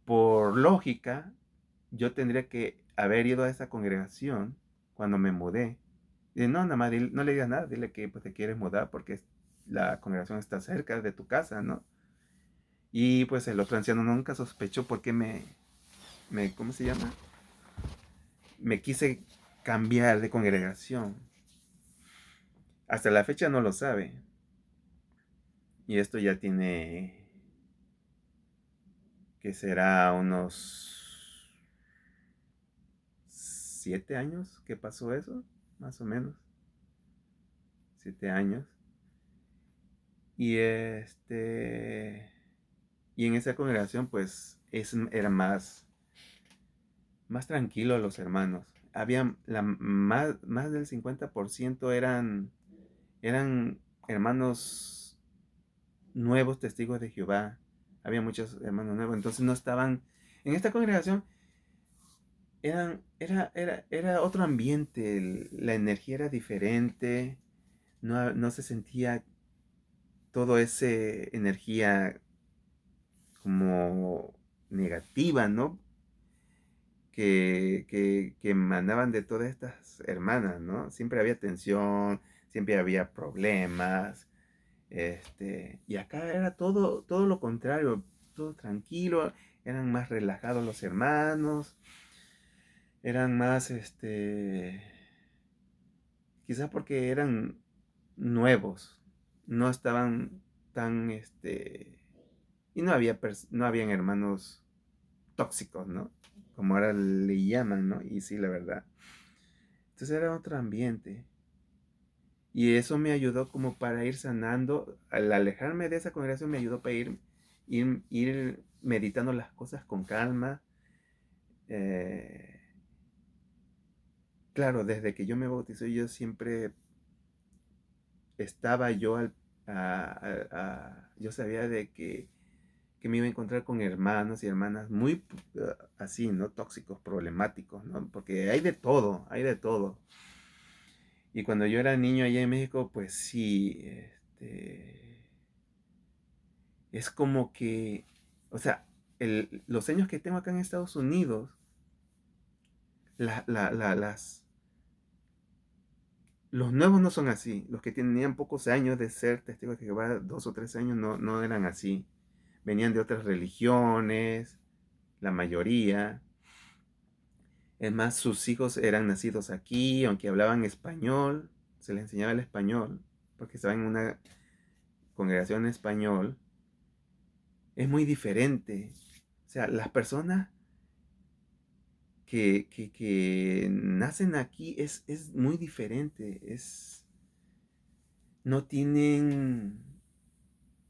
por lógica, yo tendría que haber ido a esa congregación cuando me mudé. Y no, nada más, no le digas nada, dile que pues, te quieres mudar porque la congregación está cerca de tu casa, ¿no? Y pues el otro anciano nunca sospechó por qué ¿cómo se llama? Me quise cambiar de congregación. Hasta la fecha no lo sabe. Y esto ya tiene, que será unos 7 años que pasó eso, más o menos. 7 años. Y y en esa congregación pues era más tranquilo los hermanos. Había más del 50% eran hermanos nuevos testigos de Jehová. Había muchos hermanos nuevos, entonces no estaban en esta congregación. Era otro ambiente, la energía era diferente, no se sentía toda esa energía como negativa, ¿no? Que emanaban de todas estas hermanas, ¿no? Siempre había tensión, siempre había problemas, y acá era todo lo contrario, todo tranquilo, eran más relajados los hermanos, eran más, quizás porque eran nuevos, no estaban tan, y no habían hermanos tóxicos, ¿no? Como ahora le llaman, ¿no? Y sí, la verdad. Entonces era otro ambiente. Y eso me ayudó como para ir sanando. Al alejarme de esa congregación me ayudó para ir meditando las cosas con calma. Eh, claro, desde que yo me bauticé, yo siempre estaba yo yo sabía de que me iba a encontrar con hermanos y hermanas muy así, ¿no? Tóxicos, problemáticos, ¿no? Porque hay de todo, hay de todo. Y cuando yo era niño allá en México, pues sí, es como que, o sea, los años que tengo acá en Estados Unidos, las, los nuevos no son así. Los que tenían pocos años de ser testigos de Jehová, 2 o 3 años, no eran así. Venían de otras religiones, la mayoría. Es más, sus hijos eran nacidos aquí, aunque hablaban español, se les enseñaba el español, porque estaban en una congregación en español. Es muy diferente. O sea, las personas que nacen aquí es muy diferente. No tienen...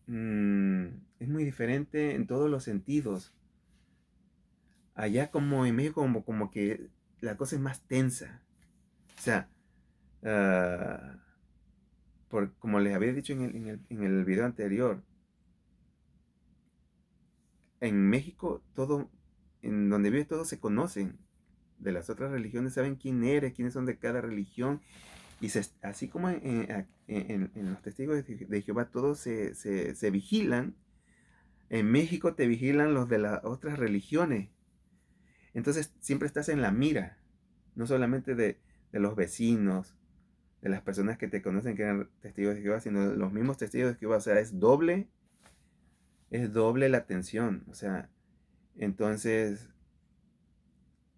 mm, es muy diferente en todos los sentidos. Allá como en México como que la cosa es más tensa. O sea, ah, como les había dicho en el video anterior, en México todo, en donde vive todos se conocen. De las otras religiones saben quién eres, quiénes son de cada religión. Y así como en los testigos de Jehová todos se vigilan, en México te vigilan los de las otras religiones. Entonces siempre estás en la mira, no solamente de los vecinos, de las personas que te conocen que eran testigos de Jehová, sino de los mismos testigos de Jehová. O sea, es doble la atención. O sea, entonces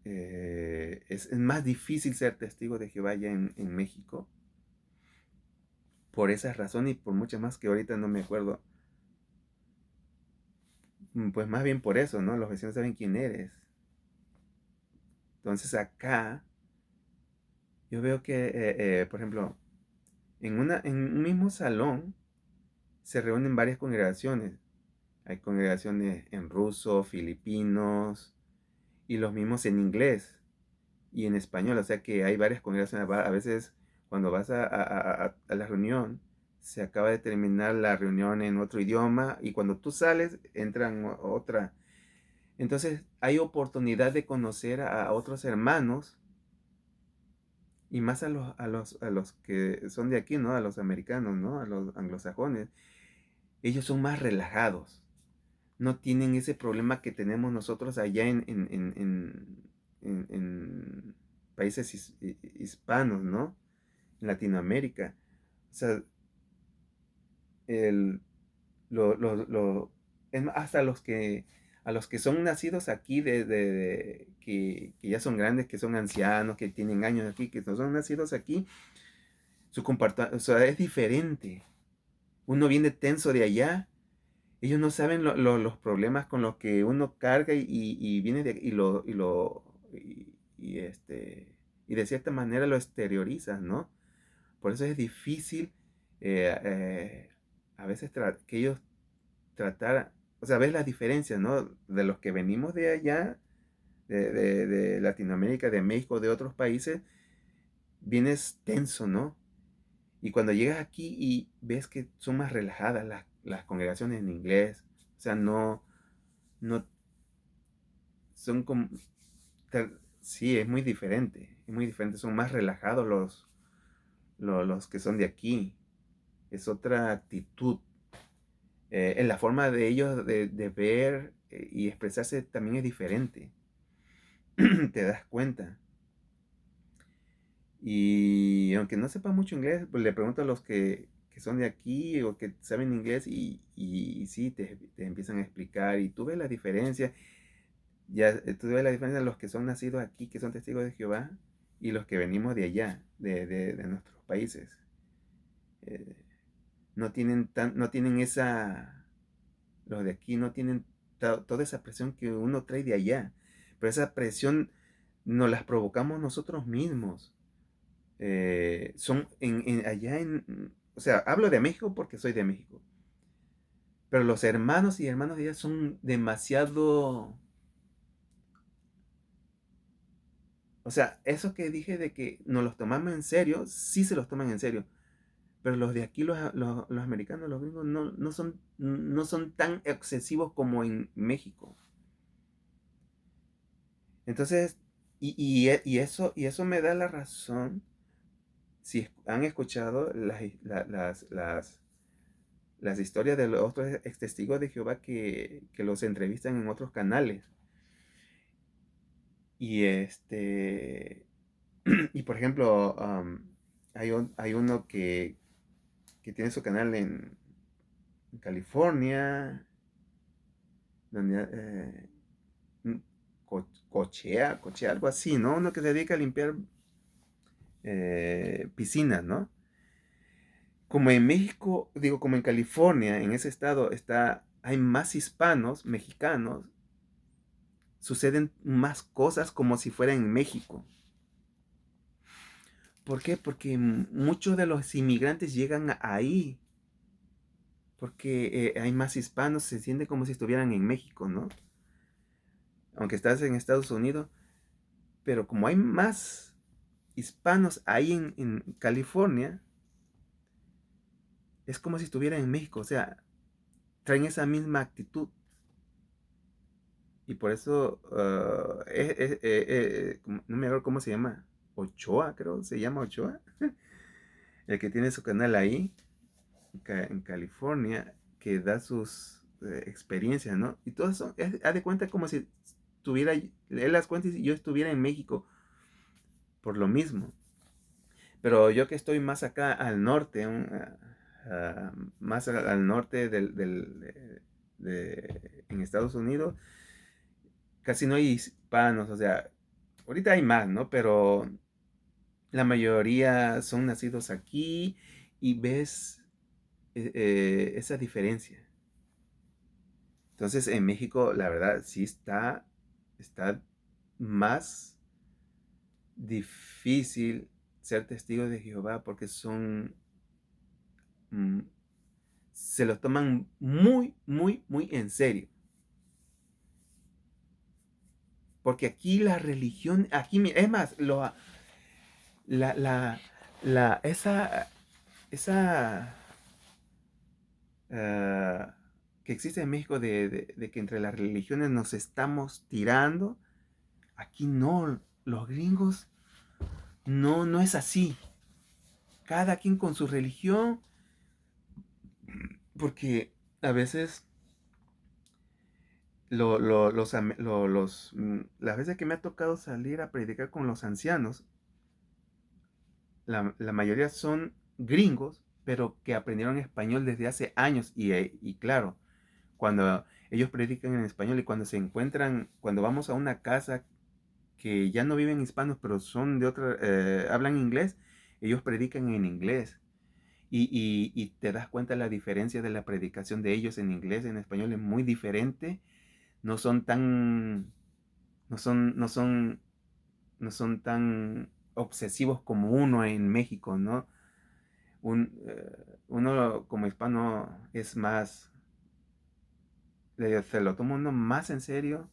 es más difícil ser testigo de Jehová ya en México. Por esa razón y por muchas más que ahorita no me acuerdo. Pues más bien por eso, ¿no? Los vecinos saben quién eres. Entonces acá yo veo que, por ejemplo, en un mismo salón se reúnen varias congregaciones. Hay congregaciones en ruso, filipinos y los mismos en inglés y en español. O sea que hay varias congregaciones. A veces cuando vas a la reunión, se acaba de terminar la reunión en otro idioma y cuando tú sales entran otra. Entonces hay oportunidad de conocer a otros hermanos y más a los que son de aquí, ¿no? A los americanos, ¿no? A los anglosajones. Ellos son más relajados. No tienen ese problema que tenemos nosotros allá en países hispanos, ¿no? En Latinoamérica. O sea, el, es más, hasta a los que son nacidos aquí, que ya son grandes, que son ancianos, que tienen años aquí, que no son nacidos aquí, o sea, es diferente. Uno viene tenso de allá, ellos no saben los problemas con los que uno carga y viene y de cierta manera lo exteriorizas, ¿no? Por eso es difícil eh, eh, a veces que ellos tratar, o sea, ves las diferencias, ¿no? De los que venimos de allá, de Latinoamérica, de México, de otros países, vienes tenso, ¿no? Y cuando llegas aquí y ves que son más relajadas las congregaciones en inglés, o sea, no, son como, sí, es muy diferente, son más relajados los que son de aquí, es otra actitud. En la forma de ellos de ver y expresarse también es diferente. Te das cuenta. Y aunque no sepa mucho inglés, pues le pregunto a los que son de aquí o que saben inglés y sí, te empiezan a explicar y tú ves la diferencia. Ya, tú ves la diferencia de los que son nacidos aquí, que son testigos de Jehová, y los que venimos de allá, de nuestros países. Eh, no tienen esa, los de aquí no tienen toda esa presión que uno trae de allá. Pero esa presión nos las provocamos nosotros mismos. Son allá o sea, hablo de México porque soy de México. Pero los hermanos y hermanas de allá son demasiado. O sea, eso que dije de que nos los tomamos en serio, sí se los toman en serio. Pero los de aquí, los americanos, los gringos, no son tan excesivos como en México. Entonces, y eso me da la razón, si han escuchado las historias de los otros ex testigos de Jehová que los entrevistan en otros canales. Y y por ejemplo, hay uno que tiene su canal en California, donde cochea, algo así, ¿no? Uno que se dedica a limpiar piscinas, ¿no? Como en México, digo, como en California, en ese estado hay más hispanos, mexicanos, suceden más cosas como si fuera en México. ¿Por qué? Porque muchos de los inmigrantes llegan ahí, porque hay más hispanos, se siente como si estuvieran en México, ¿no? Aunque estás en Estados Unidos, pero como hay más hispanos ahí en California, es como si estuvieran en México, o sea, traen esa misma actitud. Y por eso, no me acuerdo cómo se llama, Ochoa, creo, se llama Ochoa, el que tiene su canal ahí, en California, que da sus experiencias, ¿no? Y todo eso, haz de cuenta como si tuviera, él las cuenta y yo estuviera en México, por lo mismo. Pero yo que estoy más acá al norte, más al norte en Estados Unidos, casi no hay hispanos, o sea, ahorita hay más, ¿no? Pero la mayoría son nacidos aquí y ves esa diferencia. Entonces en México, la verdad, sí está más difícil ser testigo de Jehová porque mm, se lo toman muy, muy, muy en serio. Porque aquí la religión, es más, la, la, esa ah, que existe en México de que entre las religiones nos estamos tirando, aquí no, los gringos no es así. Cada quien con su religión, porque a veces las veces que me ha tocado salir a predicar con los ancianos, la mayoría son gringos, pero que aprendieron español desde hace años. Y claro, cuando ellos predican en español y cuando vamos a una casa que ya no viven hispanos, pero son de otra, hablan inglés, ellos predican en inglés. Y te das cuenta la diferencia de la predicación de ellos en inglés, en español es muy diferente. No son tan, no son, no son, no son tan obsesivos como uno en México, ¿no? Uno como hispano es más, se lo toma uno más en serio.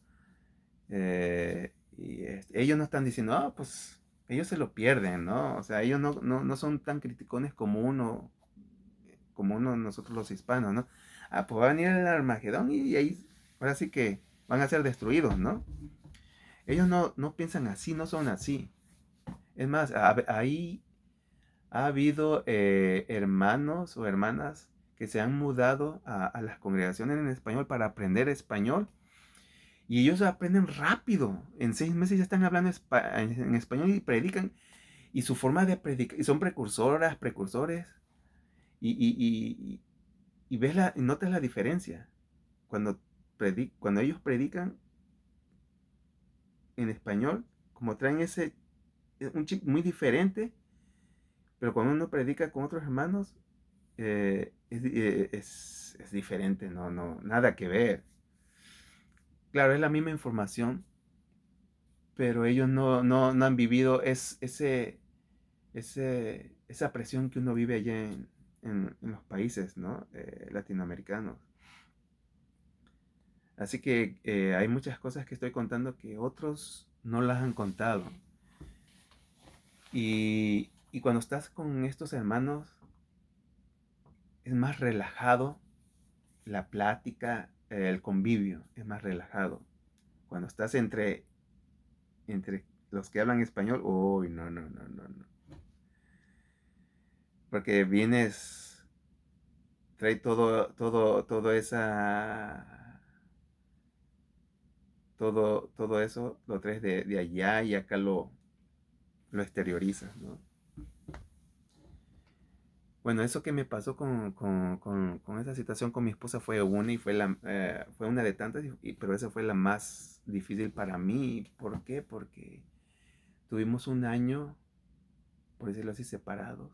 Ellos no están diciendo, pues ellos se lo pierden, ¿no? O sea, ellos no son tan criticones como uno nosotros los hispanos, ¿no? Pues va a venir el Armagedón y ahí ahora sí que van a ser destruidos, ¿no? Ellos no piensan así, no son así. Es más, ahí ha habido hermanos o hermanas que se han mudado a las congregaciones en español para aprender español. Y ellos aprenden rápido. En 6 meses ya están hablando en español y predican. Y su forma de predicar, y son precursores. Y, y notas la diferencia. Cuando ellos predican en español, como traen un chip muy diferente, pero cuando uno predica con otros hermanos, es diferente, nada que ver. claro, es la misma información, pero ellos no han vivido esa presión que uno vive allá en los países, ¿no? Latinoamericanos. Así que hay muchas cosas que estoy contando que otros no las han contado. Y cuando estás con estos hermanos, es más relajado la plática, el convivio, es más relajado. Cuando estás entre los que hablan español, uy, no, no, no, no, no. Porque vienes, trae todo todo eso, lo traes de allá y acá lo exteriorizas, ¿no? Bueno, eso que me pasó con esa situación con mi esposa fue una y fue una de tantas, pero esa fue la más difícil para mí. ¿Por qué? Porque tuvimos un año, por decirlo así, separados.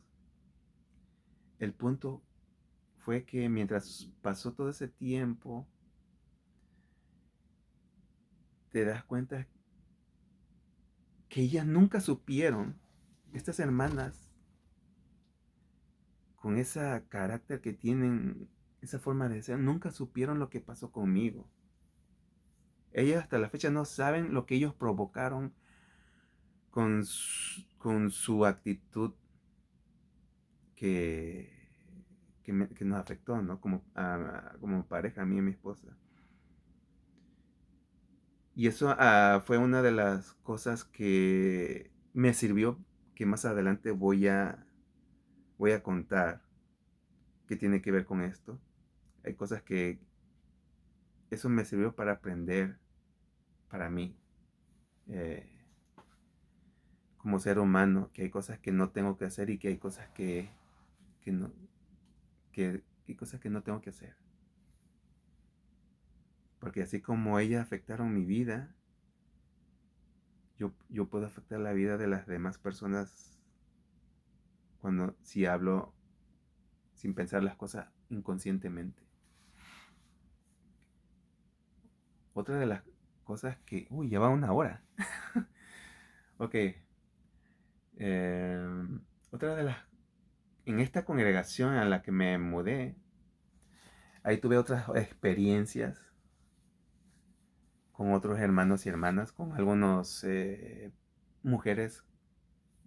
El punto fue que mientras pasó todo ese tiempo, te das cuenta que ellas nunca supieron, estas hermanas, con ese carácter que tienen, esa forma de ser, nunca supieron lo que pasó conmigo. Ellas hasta la fecha no saben lo que ellos provocaron con su actitud que, que nos afectó, ¿no? Como pareja, a mí y a mi esposa. Y eso fue una de las cosas que me sirvió, que más adelante voy a contar, que tiene que ver con esto. Hay cosas que eso me sirvió para aprender para mí, eh, como ser humano, que hay cosas que no tengo que hacer y que hay cosas que no, que hay cosas que no tengo que hacer. Porque así como ellas afectaron mi vida, yo puedo afectar la vida de las demás personas si hablo sin pensar las cosas inconscientemente. Otra de las cosas que... Uy, lleva una hora. Ok. eh, otra de las... En esta congregación a la que me mudé, ahí tuve otras experiencias con otros hermanos y hermanas, con algunas mujeres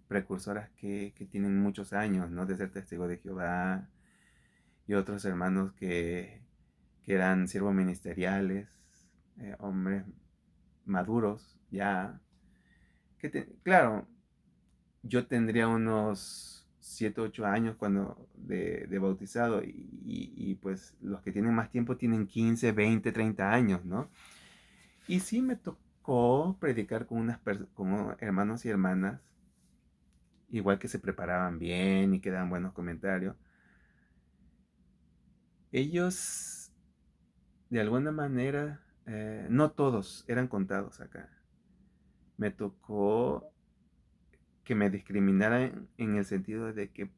precursoras que tienen muchos años, ¿no? De ser testigo de Jehová, y otros hermanos que eran siervos ministeriales, hombres maduros ya. Claro, yo tendría unos 7 8 años de bautizado y pues los que tienen más tiempo tienen 15 20 30 años, ¿no? Y sí me tocó predicar con hermanos y hermanas, igual que se preparaban bien y que daban buenos comentarios. Ellos, de alguna manera, no todos eran contados acá. Me tocó que me discriminaran en el sentido de que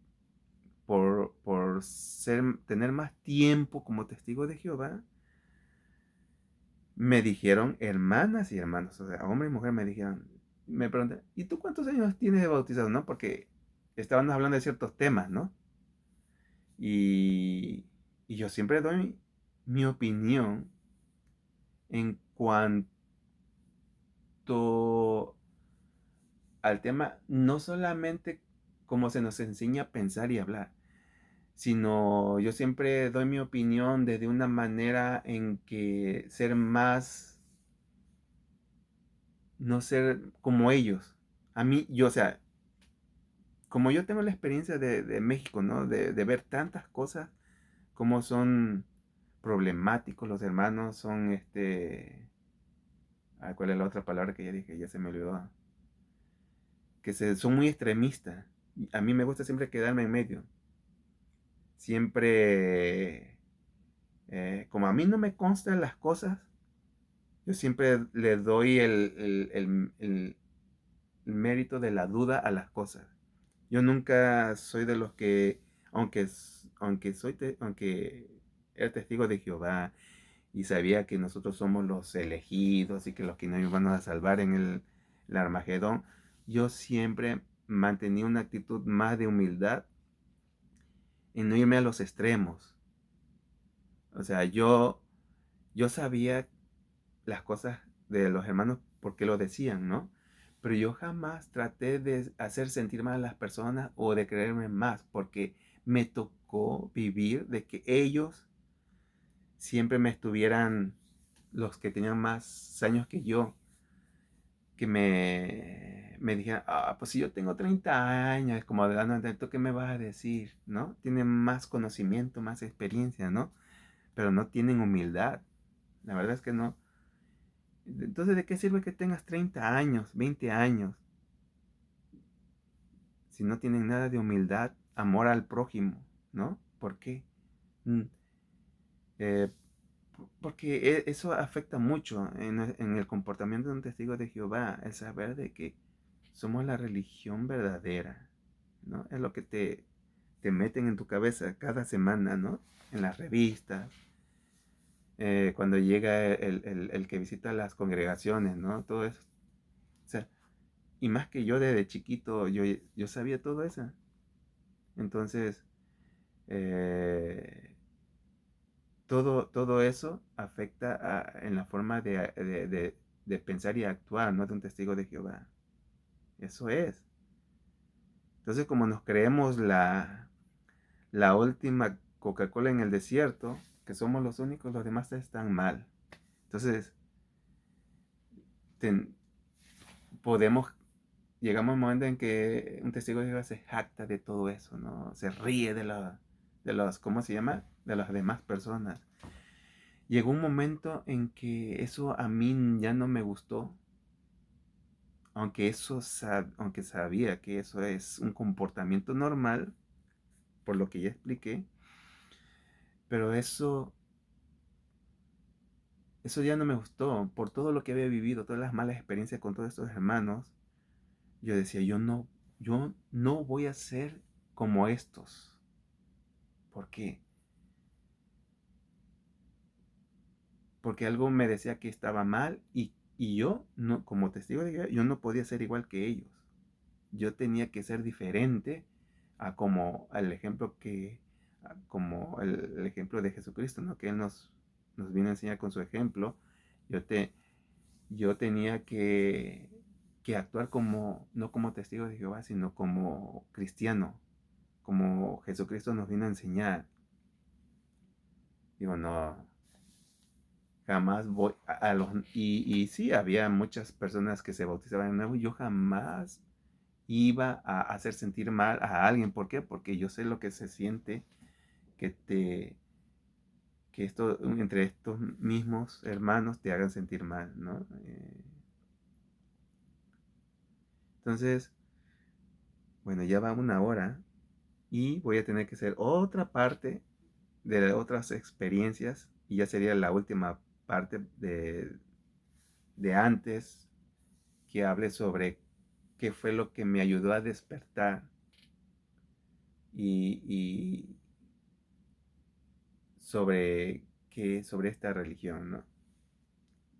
por tener más tiempo como testigo de Jehová, me dijeron hermanas y hermanos, o sea, hombre y mujer me dijeron, me preguntan, ¿y tú cuántos años tienes de bautizado, no? Porque estábamos hablando de ciertos temas, ¿no? Y, y yo siempre doy mi opinión en cuanto al tema, no solamente como se nos enseña a pensar y hablar, sino yo siempre doy mi opinión desde una manera en que ser más, no ser como ellos. A mí, yo, o sea, como yo tengo la experiencia de México, ¿no? De ver tantas cosas, como son problemáticos los hermanos, son ¿cuál es la otra palabra que ya dije? Ya se me olvidó. Son muy extremistas. A mí me gusta siempre quedarme en medio. Siempre, como a mí no me constan las cosas, yo siempre le doy el mérito de la duda a las cosas. Yo nunca soy de los que, aunque era testigo de Jehová y sabía que nosotros somos los elegidos y que los que nos iban a salvar en el Armagedón, yo siempre mantenía una actitud más de humildad en no irme a los extremos. O sea, yo sabía las cosas de los hermanos porque lo decían, ¿no? Pero yo jamás traté de hacer sentir mal a las personas o de creerme más, porque me tocó vivir de que ellos siempre me estuvieran, los que tenían más años que yo, que me dijeran, pues si yo tengo 30 años, es como de ¿tú qué me vas a decir? ¿No? Tienen más conocimiento, más experiencia, ¿no? Pero no tienen humildad. La verdad es que no. Entonces, ¿de qué sirve que tengas 30 años, 20 años, si no tienen nada de humildad, amor al prójimo, ¿no? ¿Por qué? Mm, eh, Porque eso afecta mucho en el comportamiento de un testigo de Jehová, el saber de que somos la religión verdadera, ¿no? Es lo que te meten en tu cabeza cada semana, ¿no? En las revistas, cuando llega el que visita las congregaciones, ¿no? Todo eso. O sea, y más que yo desde chiquito, yo sabía todo eso. Entonces, eh, todo eso afecta en la forma de pensar y actuar, ¿no? De un testigo de Jehová. Eso es. Entonces, como nos creemos la última Coca-Cola en el desierto, que somos los únicos, los demás están mal. Entonces, ten- podemos, llegamos a un momento en que un testigo de Jehová se jacta de todo eso, ¿no? Se ríe de los, ¿cómo se llama? De las demás personas. Llegó un momento en que eso a mí ya no me gustó, aunque sabía que eso es un comportamiento normal, por lo que ya expliqué, pero eso ya no me gustó, por todo lo que había vivido, todas las malas experiencias con todos estos hermanos. Yo decía, yo no voy a ser como estos. ¿Por qué? Porque algo me decía que estaba mal y yo, no, como testigo de Jehová, yo no podía ser igual que ellos. Yo tenía que ser diferente a como el ejemplo como el ejemplo de Jesucristo, ¿no? Que Él nos vino a enseñar con su ejemplo. Yo, te, yo tenía que actuar como, no como testigo de Jehová, sino como cristiano, como Jesucristo nos vino a enseñar. Digo, no, jamás voy a los... Y sí, había muchas personas que se bautizaban de nuevo y yo jamás iba a hacer sentir mal a alguien. ¿Por qué? Porque yo sé lo que se siente que que esto, entre estos mismos hermanos te hagan sentir mal, ¿no? Entonces, bueno, ya va una hora y voy a tener que hacer otra parte de otras experiencias y ya sería la última parte de antes que hable sobre qué fue lo que me ayudó a despertar y sobre esta religión, ¿no?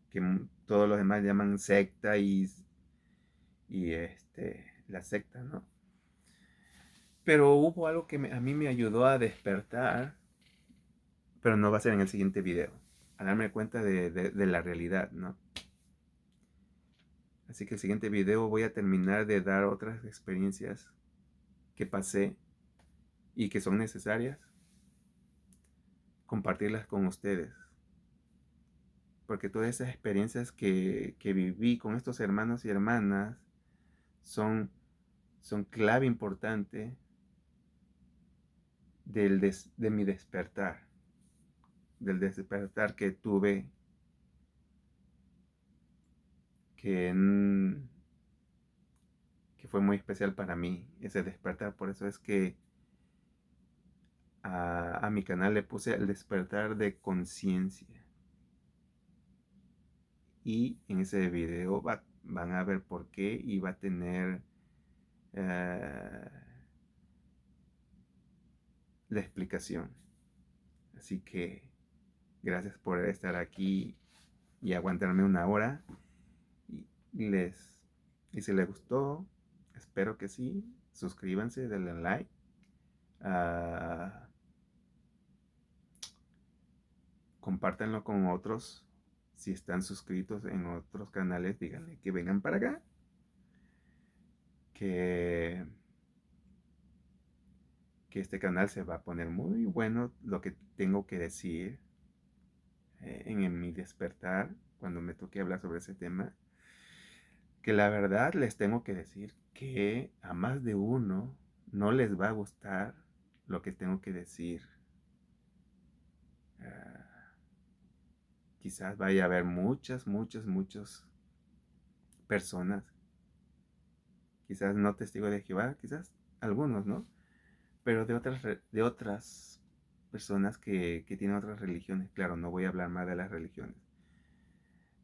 Que todos los demás llaman secta y la secta, ¿no? Pero hubo algo que a mí me ayudó a despertar, pero no va a ser en el siguiente video, a darme cuenta de la realidad, ¿no? Así que el siguiente video voy a terminar de dar otras experiencias que pasé y que son necesarias compartirlas con ustedes. Porque todas esas experiencias que viví con estos hermanos y hermanas son, son clave importante de mi despertar, del despertar que tuve, que, que fue muy especial para mí, ese despertar. Por eso es que a mi canal le puse el despertar de conciencia. Y en ese video van a ver por qué y va a tener eh, la explicación. Así que Gracias por estar aquí y aguantarme una hora. Y, les, y si les gustó, espero que sí. Suscríbanse, denle like. Uh, compártanlo con otros. Si están suscritos en otros canales, díganle que vengan para acá. Que este canal se va a poner muy bueno lo que tengo que decir en mi despertar cuando me toque hablar sobre ese tema. Que la verdad les tengo que decir que a más de uno no les va a gustar lo que tengo que decir. Quizás vaya a haber muchas personas, quizás no testigos de Jehová, quizás algunos, ¿no? Pero de otras personas que tienen otras religiones. Claro, no voy a hablar más de las religiones.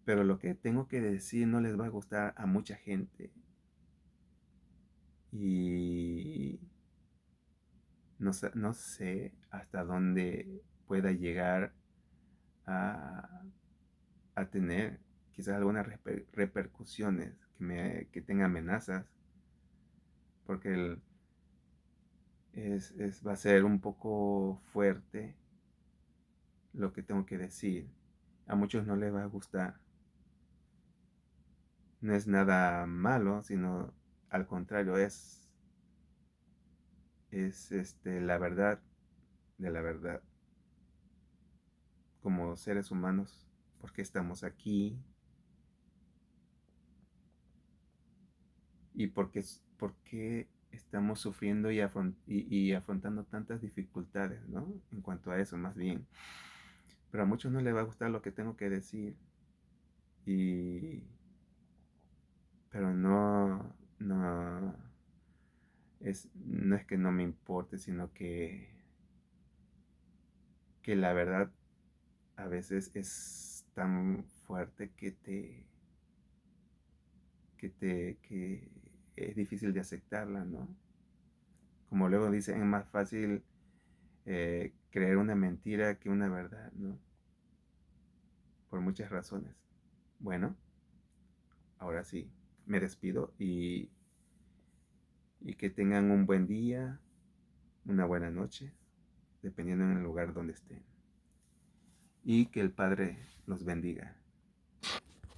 Pero lo que tengo que decir no les va a gustar a mucha gente. Y no sé hasta dónde pueda llegar a, a tener quizás algunas repercusiones que tenga amenazas. Porque va a ser un poco fuerte lo que tengo que decir. A muchos no les va a gustar. No es nada malo, sino al contrario, es la verdad de la verdad. Como seres humanos, ¿por qué estamos aquí? ¿Y por qué estamos sufriendo y afrontando tantas dificultades, ¿no? En cuanto a eso, más bien. Pero a muchos no les va a gustar lo que tengo que decir. Pero no es que no me importe, sino que la verdad a veces es tan fuerte que es difícil de aceptarla, ¿no? Como luego dicen, es más fácil creer una mentira que una verdad, ¿no? Por muchas razones. Bueno, ahora sí, me despido y que tengan un buen día, una buena noche, dependiendo en el lugar donde estén. Y que el Padre los bendiga.